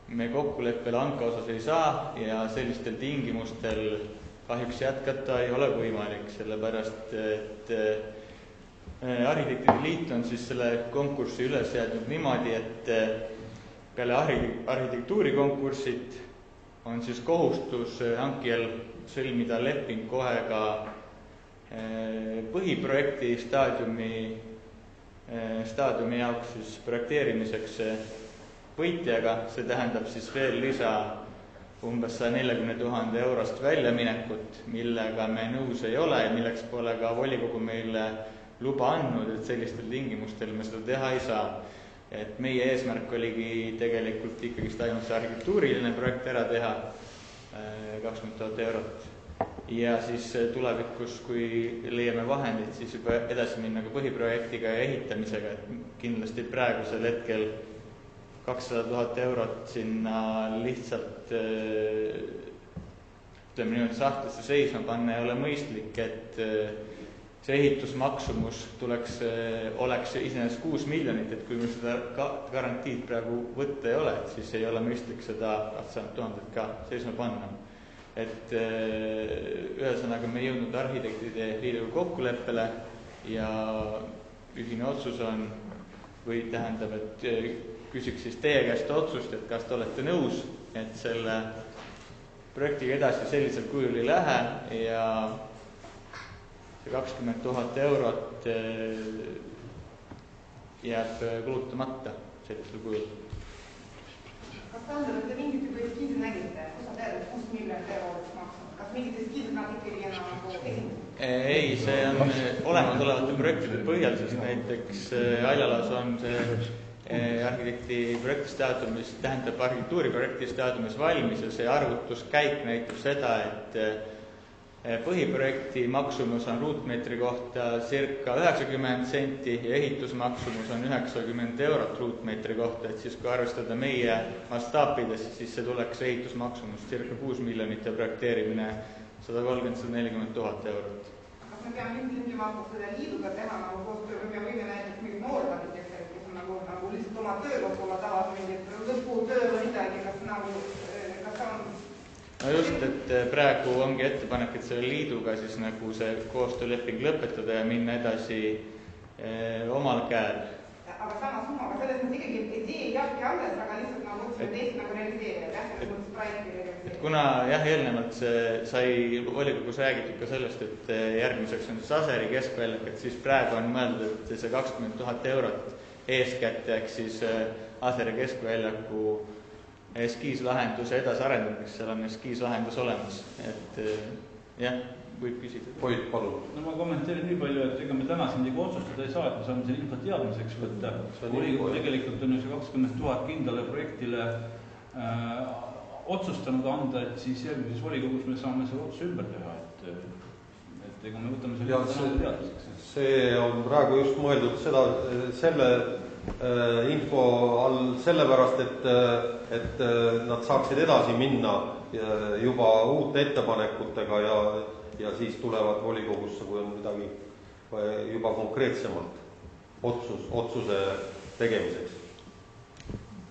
me kokkuleppele hanke osas ei saa ja sellistel tingimustel kahjuks jätkata ei ole võimalik, sellepärast et Arhitektide Liit on siis selle konkursi üles jäänud niimoodi, et peale arhitektuurikonkursit on siis kohustus hankijal sõlmida leping kohe ka põhiprojekti staadiumi jaoks siis projekteerimiseks võitjaga, see tähendab siis veel umbes 140 000 eurost väljaminekut, millega me nõus ei ole ja milleks pole ka volikogu meile luba andnud, et sellistel tingimustel me seda teha ei saa. Et meie eesmärk oligi tegelikult ikkagist ainult see arhitektuuriline projekt ära teha, 20 000 eurot. Ja siis tulevikus, kui leiame vahendid, siis juba edasi minna ka põhiprojektiga ja ehitamisega, et kindlasti praegusel hetkel 200 000 eurot sinna lihtsalt ütleme niimoodi sahtlisse seisma panna ei ole mõistlik, et see ehitusmaksumus oleks iseenesest 6 miljonit, et kui meil seda garantiid praegu võtta ei ole, siis ei ole mõistlik seda 200 000 ka seisma panna. Et ühesõnaga me jõudnud arhitektide liiduga kokkuleppele ja ühine otsus on, või tähendab, et küsiks siis teie käest otsust, et kas te olete nõus, et selle projektiga edasi sellisel kujul ei lähe ja see 20 000 eurot jääb kulutamata sellisel kujul. Kas tähendab, et te mingit juba eskiisi nägite? Kus sa tead, et 6 miljonit eurot maksnud? Kas mingid eskiisid nad ikkagi nagu esindavad? Ei, see on olemasolevate projektide põhjal, sest näiteks Ailalas on see arhitekti projektistaadiumis, tähendab arhitektuuri projektistaadiumis valmis ja see arvutuskäik näitab seda, et põhiprojekti maksumus on ruutmeetri kohta circa 90 senti ja ehitusmaksumus on 90 eurot ruutmeetri kohta, et siis kui arvestada meie mastaapides, siis see tuleks ehitusmaksumus circa 6 miljonit ja projekteerimine 130-140 000 eurot. Kas me peame ilmtingimata selle liiduga teha nagu koostöö või me võime näiteks mingid noored arhitektorid, kes on nagu lihtsalt oma tööl võib-olla tahavad mingit lõputöö või midagi, kas on no just, et praegu ongi ettepanek, et selle liiduga siis nagu see koostööleping lõpetada ja minna edasi omal käel. Aga sama summa, aga selles mõttes ikkagi idee jääbki alles, aga lihtsalt nagu otsime teist nagu realiseerida, selles mõttes projekti realiseerida. Kuna jah, eelnevalt sai volikogus räägitud ka sellest, et järgmiseks on siis Aseri keskväljak, et siis praegu on mõeldud, et see 20 000 eurot eeskätt ehk siis Aseri keskväljaku eskiislahenduse edasiarendamiseks, seal on eskiislahendus olemas, et jah, võib küsida. Hoid, palun. No ma kommenteerin nii palju, et ega me täna siin nagu otsustada ei saa, et me saame selle info teadmiseks võtta. Volikogu tegelikult on ju see 20 000 kindlale projektile otsustanud anda, et siis järgmises volikogus me saame selle otsuse ümber teha, et ega me võtame selle täna teadmiseks. See on praegu just mõeldud selle info all sellepärast, et nad saaksid edasi minna juba uute ettepanekutega ja siis tulevad volikogusse, kui on midagi juba konkreetsemalt otsuse tegemiseks.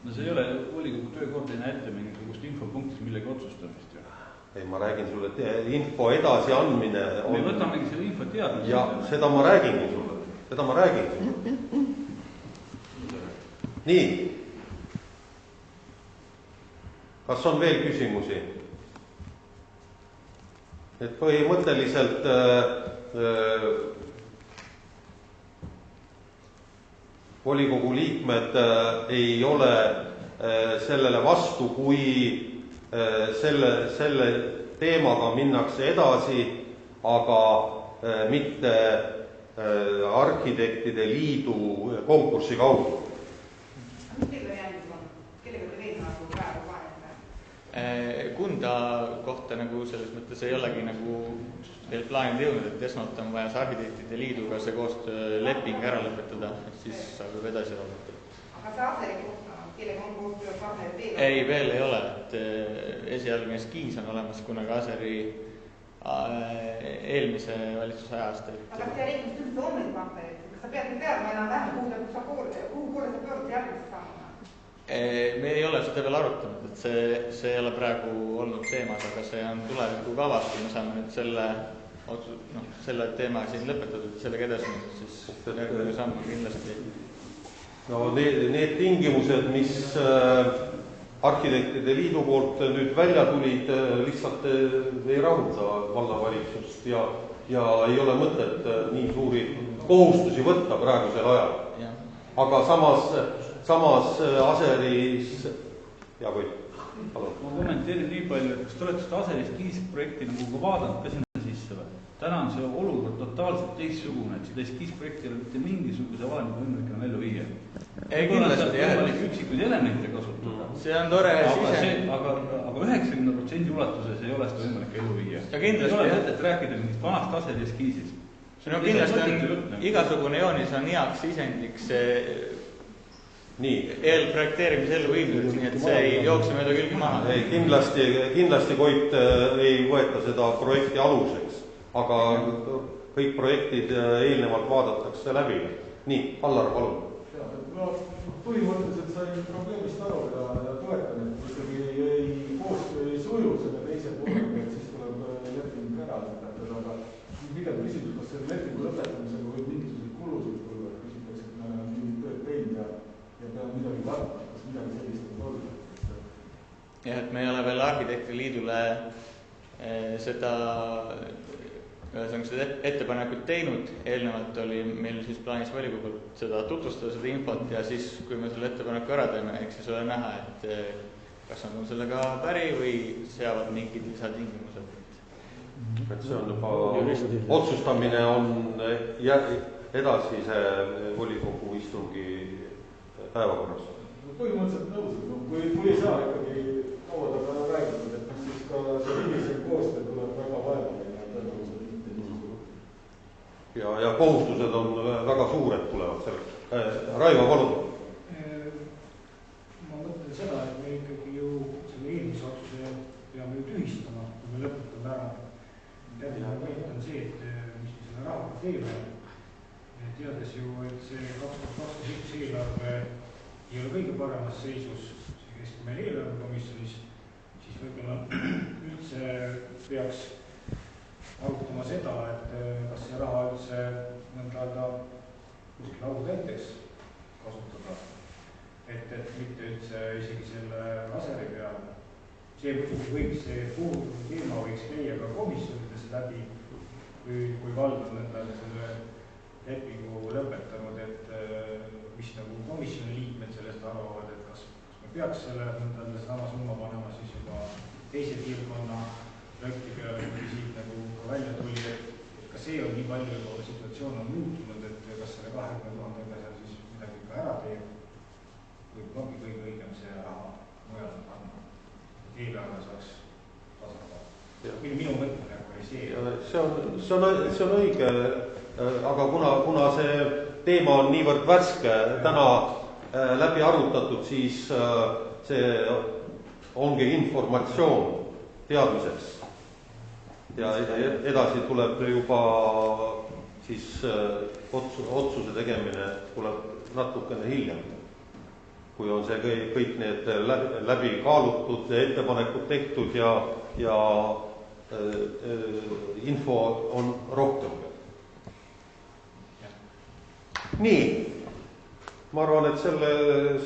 No see ei ole volikogu töökord ei näete mingisugust infopunktis millegi otsustamist ju. Ei, ma räägin sulle, info edasi andmine on... Me võtamegi selle info teadmiseks. Ja seda ma räägingi sulle. Nii. Kas on veel küsimusi? Et põhimõtteliselt volikogu liikmed ei ole sellele vastu, kui selle teemaga minnakse edasi, aga mitte arhitektide liidu konkursi kaudu. Kunda kohta nagu selles mõttes ei olegi nagu veel plaanid jõudnud, et esmalt on vaja arhitektide liiduga see koostööleping ära lõpetada, siis saab juba edasi vaadata. Aga see Aseri kohta, kellega on koostöö partnerid veel? Ei, veel ei ole, et esialgne eskiis on olemas kunagi Aseri eelmise valitsuse ajast. Aga see reeglist üldse on neid partnerid? Kas sa pead nüüd teadma enam vähem, kuhu poole sa pöörd järgmist saama? Me ei ole seda veel arutanud, et see ei ole praegu olnud teemas, aga see on tuleviku kavas, kui me saame nüüd selle teema siin lõpetatud ja sellega edasi minna, siis järgmine samm kindlasti. No need tingimused, mis arhitektide liidu poolt nüüd välja tulid, lihtsalt ei rahulda vallavalitsust ja ei ole mõtet nii suuri kohustusi võtta praegusel ajal. Aga samas Aseris... Ja või? Ma kommenteerin nii palju, et kas te olete seda Asel-Eskiisi projekti nagu ka vaadanud ka sinna sisse või? Täna on see olukord totaalselt teistsugune, et seda Eskiis-projekti ei ole mitte mingisuguse valemiga võimalik enam ellu viia. Kindlasti jah. Võimalik üksikuid elemente kasutada. See on tore sisend. Aga 90% ulatuses ei ole seda võimalik ellu viia. Ja kindlasti ei ole mõtet rääkida mingist vanast Asel-Eskiisist. No kindlasti on igasugune joonis on heaks sisendiks eelprojekteerimise elluviimiseks, nii et see ei jookse mööda külgi maha. Ei, kindlasti Koit ei võeta seda projekti aluseks, aga kõik projektid eelnevalt vaadatakse läbi. Nii, Allar, palun. No, põhimõtteliselt sain probleemist aru ja toetan, et ikkagi ei koostöö ei suju selle teise poolega, et siis tuleb leping ära lõpetada, aga pigem küsimus, kas selle lepingu lõpetamisega võib mingisuguseid kulusid tulla, et küsitakse, et me oleme mingit tööd teinud ja peame midagi kartma, kas midagi sellist on olnud. Jah, et me ei ole veel Arhitektide Liidule seda ettepanekut teinud, eelnevalt oli meil siis plaanis volikogult seda tutvustada, seda infot ja siis, kui me selle ettepaneku ära teeme, eks siis ole näha, et kas on sellega päri või seavad mingid lisatingimused. Et see on juba otsustamine on edasise volikogu istungi päevakorras. Põhimõtteliselt nõus, kui ei saa ikkagi kaua taga räägitud, et siis ka see hilisem koostöö tuleb väga vaevaline. Ja kohustused on väga suured tulevad selleks. Raivo, palun. Ma mõtlen seda, et me ikkagi ju selle eelmise otsuse peame ju tühistama, kui me lõpetame ära. Järgmine point on see, et mis me selle rahaga teeme. Teades ju, et see 2021 eelarve ei ole kõige paremas seisus, see käis meil eelarvekomisjonis, siis võib-olla üldse peaks arutama seda, et kas see raha üldse mõnda kuskil autäiteks kasutada, et mitte üldse isegi selle aseri peale. See muidugi võiks, see puuduv teema võiks käia ka komisjonides läbi, kui vald on endale selle lepingu lõpetanud, et mis nagu komisjoni liikmed sellest arvavad, et kas me peaks selle mõndale sama summa panema siis juba teise piirkonna projekti peale, kui siit nagu ka välja tuli, et ka see on nii palju juba situatsioon on muutunud, et kas selle 20 000 seal siis midagi ka ära teeb, võib ongi kõige õigem see raha mujale panna, et eelarve saaks tasakaalu. Minu mõtlemine oli see. See on õige, aga kuna see teema on niivõrd värske täna läbi arutatud, siis see ongi informatsioon teadmiseks. Ja edasi tuleb juba siis otsuse tegemine tuleb natukene hiljem, kui on see kõik need läbi kaalutud ettepanekud tehtud ja info on rohkem. Nii, ma arvan, et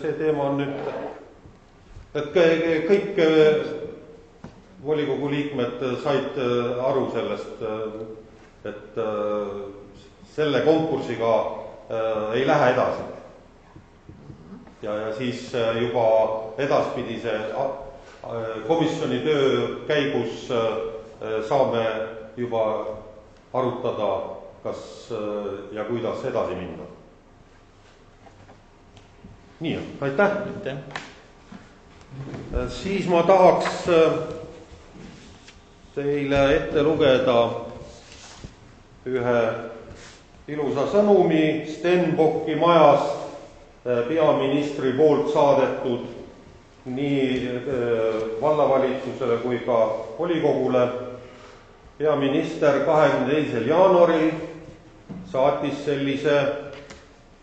see teema on nüüd, et kõik volikogu liikmed said aru sellest, et selle konkursiga ei lähe edasi. Ja siis juba edaspidise komisjoni töö käigus saame juba arutada, kas ja kuidas edasi minna. Nii, aitäh. Siis ma tahaks teile ette lugeda ühe ilusa sõnumi Stenbocki majast peaministri poolt saadetud nii vallavalitsusele kui ka volikogule. Peaminister 22. jaanuaril saatis sellise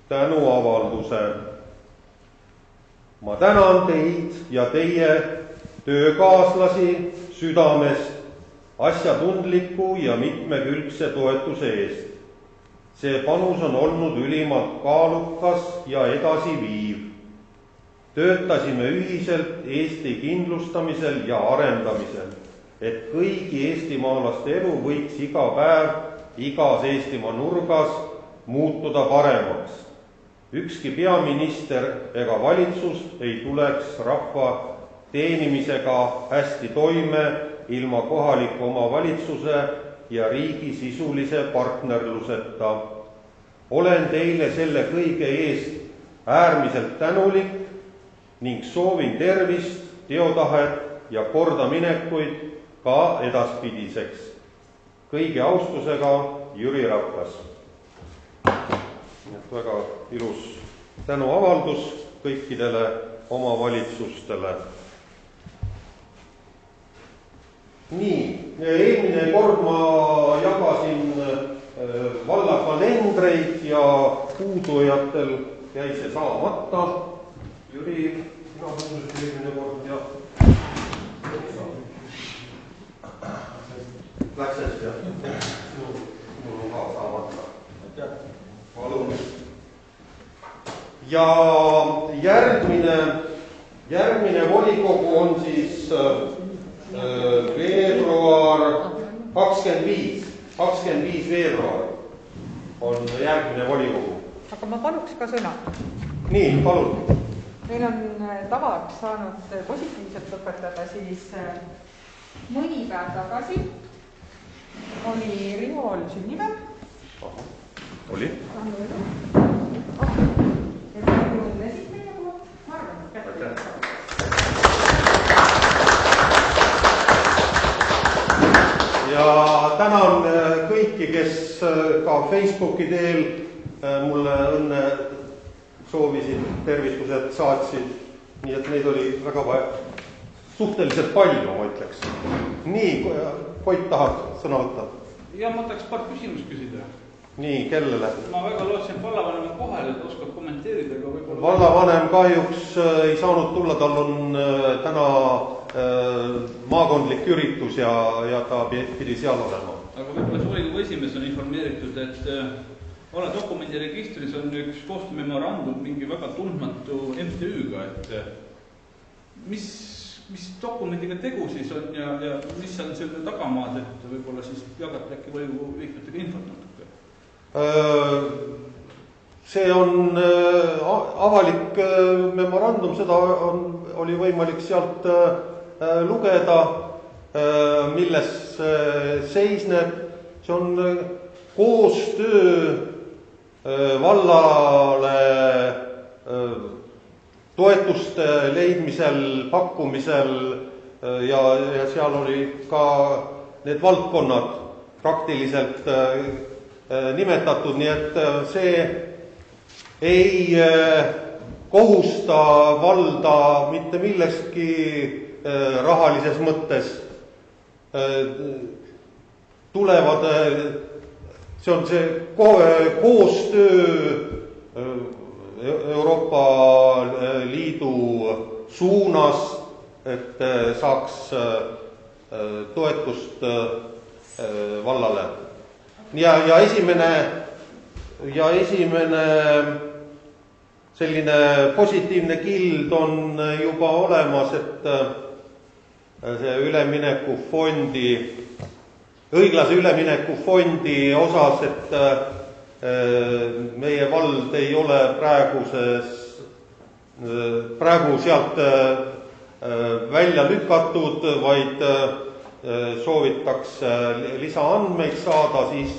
tänuavalduse. Ma tänan teid ja teie töökaaslasi südamest asjatundliku ja mitmekülgse toetuse eest. See panus on olnud ülimalt kaalukas ja edasiviiv. Töötasime ühiselt Eesti kindlustamisel ja arendamisel, et kõigi eestimaalaste elu võiks iga päev, igas Eestimaa nurgas muutuda paremaks. Ükski peaminister ega valitsus ei tuleks rahva teenimisega hästi toime ilma kohaliku omavalitsuse ja riigi sisulise partnerluseta. Olen teile selle kõige eest äärmiselt tänulik ning soovin tervist, teotahet ja kordaminekuid ka edaspidiseks. Kõige austusega Jüri Ratas. Väga ilus tänuavaldus kõikidele omavalitsustele. Nii, eelmine kord ma jagasin vallakalendreid ja puudujatel jäi see saamata. Jüri, sina puudusid eelmine kord ja läks hästi, jah? Mul on ka saamata. Palun. Ja järgmine volikogu on siis veebruar 25 veebruar on järgmine volikogu. Aga ma paluks ka sõna. Nii, palun. Meil on tavaks saanud positiivselt lõpetada, siis mõni päev tagasi oli Riol sünnipäev. Oli? Ja tänan kõiki, kes ka Facebooki teel mulle õnne soovisid, tervitused saatsid. Nii et neid oli väga suhteliselt palju, ma ütleks. Nii, Koit, tahad sõna võtta? Ja ma tahaks paar küsimust küsida. Nii, kellele? Ma väga lootsin, et vallavanem on kohal, et oskab kommenteerida. Vallavanem kahjuks ei saanud tulla, tal on täna maakondlik üritus ja ta pidi seal olema. Aga võib-olla volikogu esimees on informeeritud, et valla dokumendiregistris on üks koostöömemorandum mingi väga tundmatu MTÜ-ga, et mis dokumendiga tegu siis on ja mis on selle tagamaad, et võib-olla siis jagate äkki volikogu liikmetega infot natuke? See on avalik memorandum, seda oli võimalik sealt lugeda, milles seisneb. See on koostöö vallale toetuste leidmisel, pakkumisel ja seal oli ka need valdkonnad praktiliselt nimetatud, nii et see ei kohusta valda mitte millestki rahalises mõttes. Tulevad, see on see koostöö Euroopa Liidu suunas, et saaks toetust vallale. Ja esimene selline positiivne kild on juba olemas, et see üleminekufondi, õiglase üleminekufondi osas, et meie vald ei ole praegu sealt välja lükatud, vaid soovitakse lisaandmeid saada, siis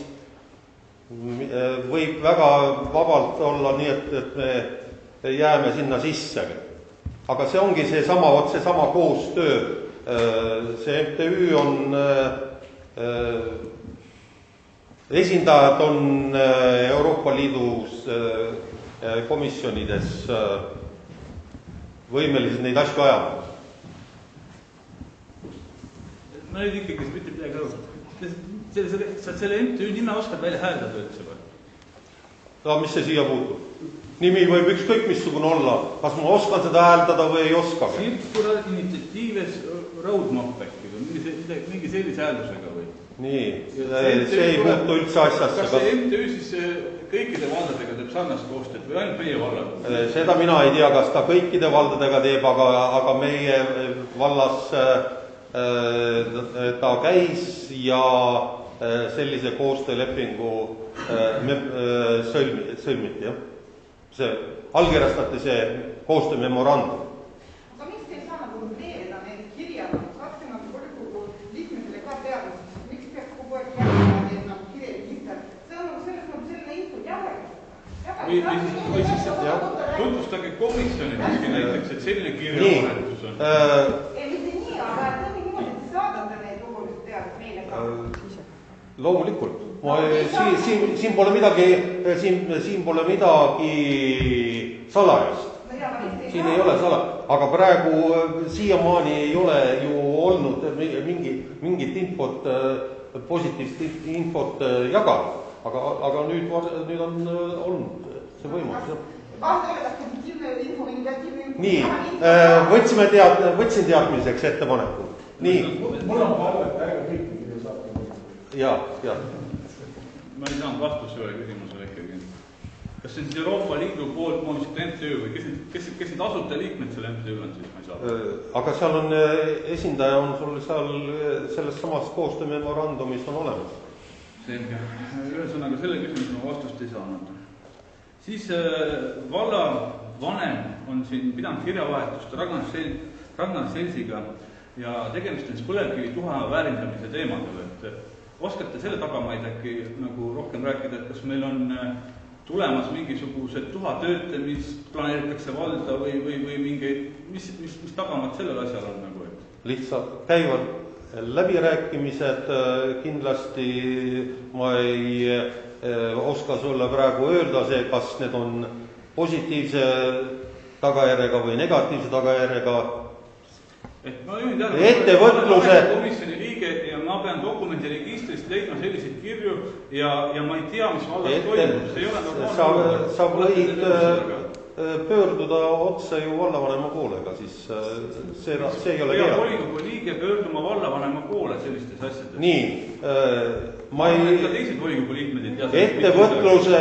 võib väga vabalt olla nii, et me jääme sinna sisse. Aga see ongi seesama koostöö. See MTÜ on, esindajad on Euroopa Liidus komisjonides võimelised neid asju ajama. Ma nüüd ikkagi mitte midagi aru. Sa selle MTÜ nime oskad välja hääldada üldse või? No, mis see siia puutub? Nimi võib ükskõik missugune olla. Kas ma oskan seda hääldada või ei oska? Sirkura initsiatiives roadmap äkki või mingi sellise hääldusega või? Nii, see ei muutu üldse asjasse. Kas see MTÜ siis kõikide valdadega teeb sarnast koostööd või ainult meie vallad? Seda mina ei tea, kas ta kõikide valdadega teeb, aga meie vallas ta käis ja sellise koostöölepingu sõlmiti, jah. See allkirjastati see koostöömemorandum. Aga miks te ei saa nagu teed või siis tutvustage komisjonideski näiteks, et selline kirjavahetus on. Ei, mitte nii, aga teeme niimoodi, et te saadate neid lugusid teada meile saada. Loomulikult. Siin pole midagi salajast. Siin ei ole aga praegu siiamaani ei ole ju olnud mingit infot, positiivset infot jaganud, aga nüüd on olnud see võimalus. Nii, võtsin teadmiseks ettepaneku. Nii. Mul on palve, et ärge kõik video saate. Ja. Ma ei saanud vastust üle küsimusele ikkagi. Kas see on siis Euroopa Liidu poolt moodustatud MTÜ või kes need asutajaliikmed selle MTÜ on siis, ma ei saa? Aga seal on esindaja on sul seal selles samas koostöömemorandumis on olemas. Selge. Ühesõnaga selle küsimuse ma vastust ei saanud. Siis vallavanem on siin pidanud kirjavahetust Ragnar Selsiga ja tegemist on siis põlevkivi tuha väärindamise teemadel, et oskate selle tagamaid äkki nagu rohkem rääkida, et kas meil on tulemas mingisugused tuhatöötlemist planeeritakse valda või mingeid, mis tagamad sellel asjal on nagu, et? Lihtsalt käivad läbirääkimised, kindlasti ma ei oska sulle praegu öelda see, kas need on positiivse tagajärjega või negatiivse tagajärjega. Et ma juhin ettevõtluse komisjoni liige ja ma pean dokumendiregistrist leidma selliseid kirju ja ma ei tea, mis vallas toimub. See ei ole normaalne. Sa võid pöörduda otse ju vallavanema poolega, siis see ei ole keelata. Volikogu liige pöörduma vallavanema poole sellistes asjades. Nii, ma ei tea teised volikogu liikmed ei tea. Ettevõtluse,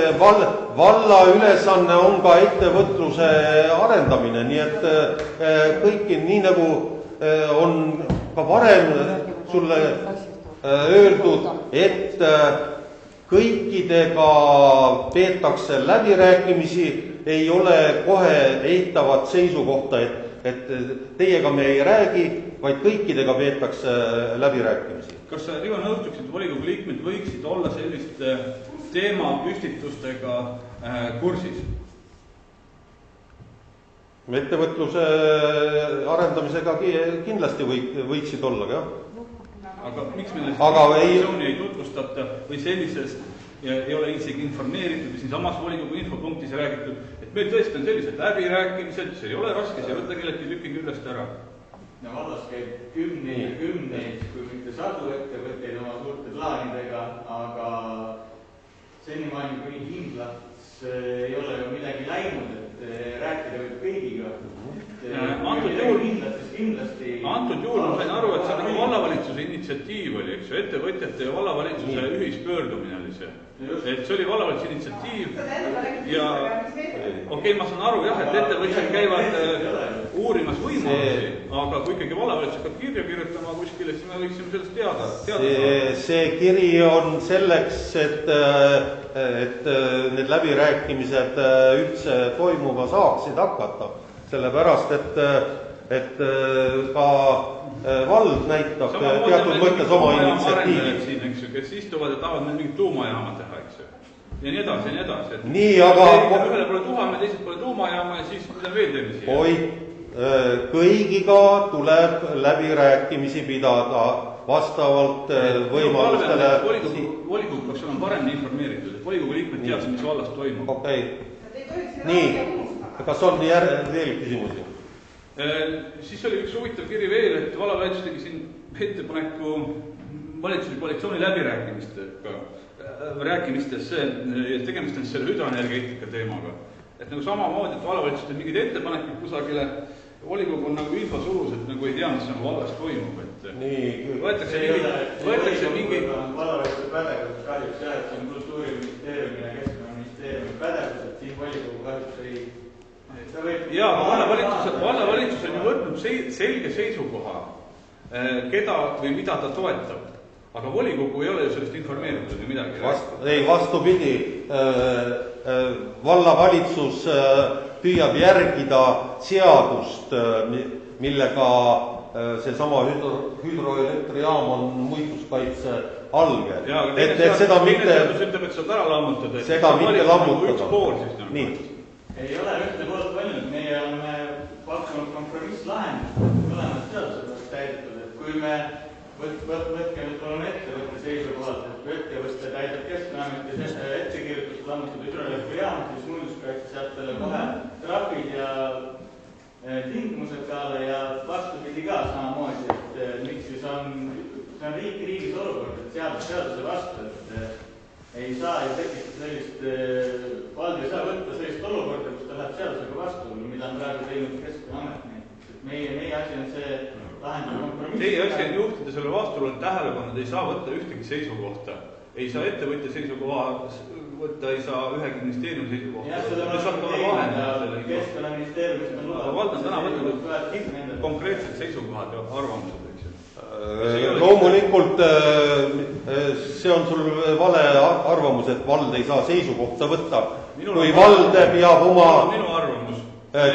valla ülesanne on ka ettevõtluse arendamine, nii et kõiki, nii nagu on ka varem sulle öeldud, et kõikidega peetakse läbirääkimisi, ei ole kohe eitavat seisukohta, et teiega me ei räägi, vaid kõikidega peetakse läbirääkimisi. Kas sa, Rivo, nõustuksid, volikogu liikmed võiksid olla selliste teemapüstitustega kursis? Ettevõtluse arendamisega kindlasti võiksid olla, jah. Aga miks meile informatsiooni ei tutvustata või sellisest ei ole isegi informeeritud ja siin samas volikogu infopunktis räägitud, et meil tõesti on sellised läbirääkimised, see ei ole raske, see ei võta kelleltki tüki küljest ära. Ja vallas käib kümneid, kui mitte sadu ettevõtteid oma suurte plaanidega, aga senimaani kuni kindlaks ei ole ju midagi läinud, et rääkida võib kõigiga. Antud juhul ma sain aru, et see nagu vallavalitsuse initsiatiiv oli, eks ju, ettevõtjate ja vallavalitsuse ühispöördumine oli see. Et see oli vallavalitsuse initsiatiiv ja okei, ma saan aru jah, et ettevõtjad käivad uurimas võimalusi, aga kui ikkagi vallavalitsus hakkab kirja kirjutama kuskile, siis me võiksime sellest teada. See kiri on selleks, et need läbirääkimised üldse toimuma saaksid hakata. Sellepärast, et ka vald näitab teatud mõttes oma initsiatiivi. Kes istuvad ja tahavad meil mingit tuumajaama teha, eks ju. Ja nii edasi, ja nii edasi. Nii, aga... Ühele pole tuhame, teised pole tuumajaama ja siis mida veel teeme siia? Kõigiga tuleb läbirääkimisi pidada vastavalt võimalustele. Volikogu peaks olema paremini informeeritud, et volikogu liikmed teadsid, mis vallas toimub. Okei. Nii, kas on veel küsimusi? Siis oli üks huvitav kiri veel, et vallavalitsus tegi siin ettepaneku valitsuse koalitsiooni rääkimistesse ja tegemist on selle hüdroenergeetika teemaga. Et nagu samamoodi, et vallavalitsus teeb mingid ettepanekud kusagile, volikogu on nagu infosulus, et nagu ei tea, mis on vallas toimub. Võetakse mingi... Vallavalitsuse pädevus kahjuks jah, et siin Kultuuriministeeriumi ja Keskkonnaministeeriumi pädevus, et siin volikogu kahjuks ei... Jaa, vallavalitsus on ju võtnud selge seisukoha, keda või mida ta toetab. Aga volikogu ei ole ju sellest informeeritud või midagi. Ei, vastupidi, vallavalitsus püüab järgida seadust, millega seesama hüdroelektrijaam on muinsuskaitse allge. Et seda mitte... ütleb, et saad ära lammutada. Seda mitte lammutada. Nii. Ei ole ühte poolt valinud, meie oleme pakkunud kompromisslahendust, mõlemad seadused täidetud, et kui me võtke nüüd palun ettevõtte seisukohalt, et ettevõtte täidab Keskkonnaameti ettekirjutust lammutada hüdroelektrijaamad, siis muinsuskaitse seab talle kohe trahvid ja tingimused peale ja vastupidi ka samamoodi, et miks siis on riigis olukord, et seaduse vastu, et ei saa ju tekitada sellist, vald ei saa võtta sellist olukorda, kus ta läheb seadusega vastu, mida on praegu teinud Keskkonnaamet. Meie asi on see lahendada kompromiss. Teie asi on juhtida selle vastuolule tähelepanu, et ei saa võtta ühtegi seisukohta. Ei saa ettevõtja seisukoha võtta, ei saa ühegi ministeeriumi seisukohta. Ja seda on vahendada. Keskkonnaministeeriumist on lubada. Vald on täna võtnud konkreetsed seisukohad ja arvamused. Loomulikult see on sul vale arvamus, et vald ei saa seisukohta võtta. Kui vald peab oma...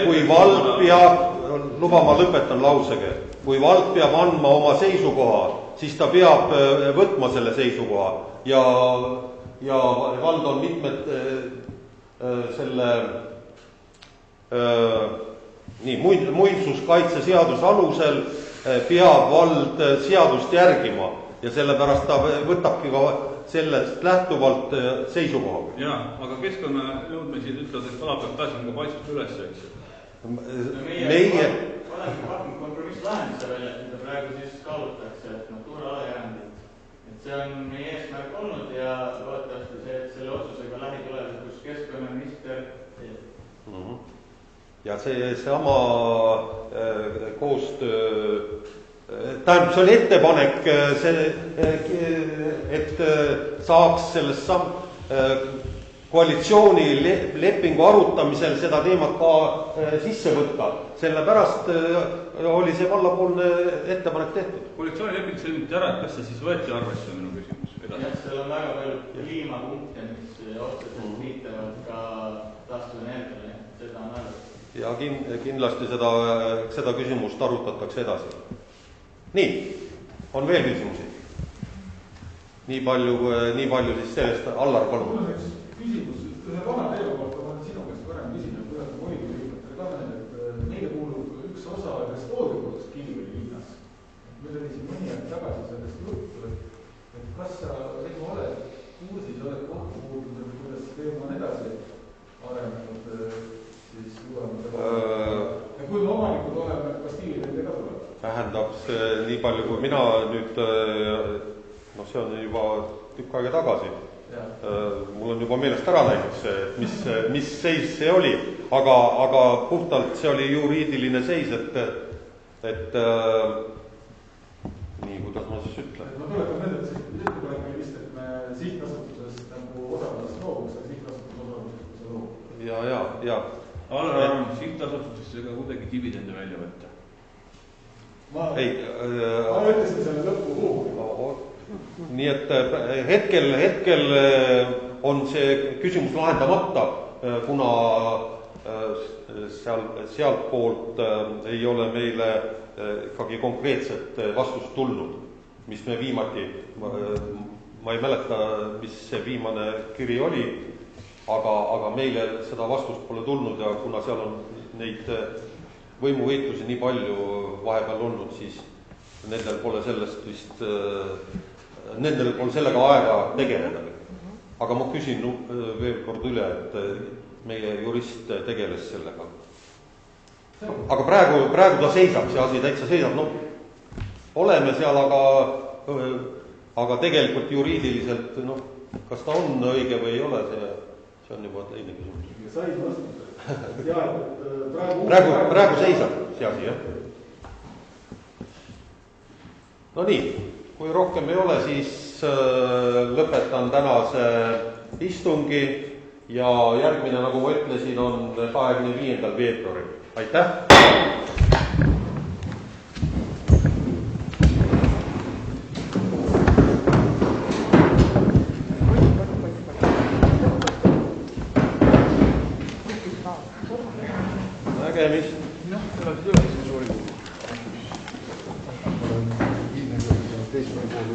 Kui vald peab... Luba, ma lõpetan lausega. Kui vald peab andma oma seisukoha, siis ta peab võtma selle seisukoha. Ja vald on mitmed selle muinsuskaitse seaduse alusel peab vald seadust järgima ja sellepärast ta võtabki ka sellest lähtuvalt seisukoha. Jaa, aga keskkonnanõudmesid ütlevad, et kala peab taas ka paistud üles, eks. Meie oleme pakkunud kompromisslahenduse välja, mida praegu siis kaalutakse, et Natura alajärandit. Et see on meie eesmärk olnud ja loodetavasti selle otsusega lähitulevikus keskkonnaminister teeb. Ja see sama koostöö, tähendab, see oli ettepanek, et saaks sellest koalitsiooni lepingu arutamisel seda teemat ka sisse võtta. Sellepärast oli see vallapoolne ettepanek tehtud. Koalitsiooni leping sõlmiti ära, et kas see siis võeti arvesse minu küsimus? Jah, seal on väga palju kliimapunkte, mis otseselt viitavad ka taastuvenergiale, seda on arvesse. Ja kindlasti seda küsimust arutatakse edasi. Nii, on veel küsimusi? Nii palju siis sellest Allar palun. Küsimus ühe vana teema kohta, ma olen sinu käest varem küsinud, kuidas on volikogu liikmetele ka mõned, et neile kuulub üks osa Restoorikodust Kiviõli linnas. Meil oli siin mõni aeg tagasi sellest juttu, et kas sa oled kursis, oled kokku puutunud, kuidas see teema on edasi arenenud siis uuemat ja kui me omanikud oleme, kas dividende ka tuleb? Tähendab, nii palju kui mina nüüd, see on juba tükk aega tagasi. Mul on juba meelest ära läinud see, mis seis see oli, aga puhtalt see oli juriidiline seis, et nii, kuidas ma siis ütlen. Ma tuletan meelde, et see ettepanek oli vist, et me sihtkasutusest nagu osalusest loobuks, aga sihtkasutus osalusest see loobub. Ja. Allar on sihtkasutusest ega kuidagi dividende välja võtta. Ma ütlesin selle lõppu huugi. Nii et hetkel on see küsimus lahendamata, kuna sealt poolt ei ole meile ikkagi konkreetset vastust tulnud, mis me viimati, ma ei mäleta, mis see viimane kiri oli, aga meile seda vastust pole tulnud ja kuna seal on neid võimuvõitlusi nii palju vahepeal olnud, siis nendel pole sellega aega tegeleda. Aga ma küsin veel kord üle, et meie jurist tegeles sellega. Aga praegu ta seisab, see asi täitsa seisab. Oleme seal, aga tegelikult juriidiliselt, kas ta on õige või ei ole, see on juba teine küsimus. Said vastuse. Praegu seisab see asi, jah. No nii, kui rohkem ei ole, siis lõpetan tänase istungi ja järgmine, nagu ma ütlesin, on 25. veebruaril. Aitäh! Nägemist! Jah, täna siis üle, siis oli. Palun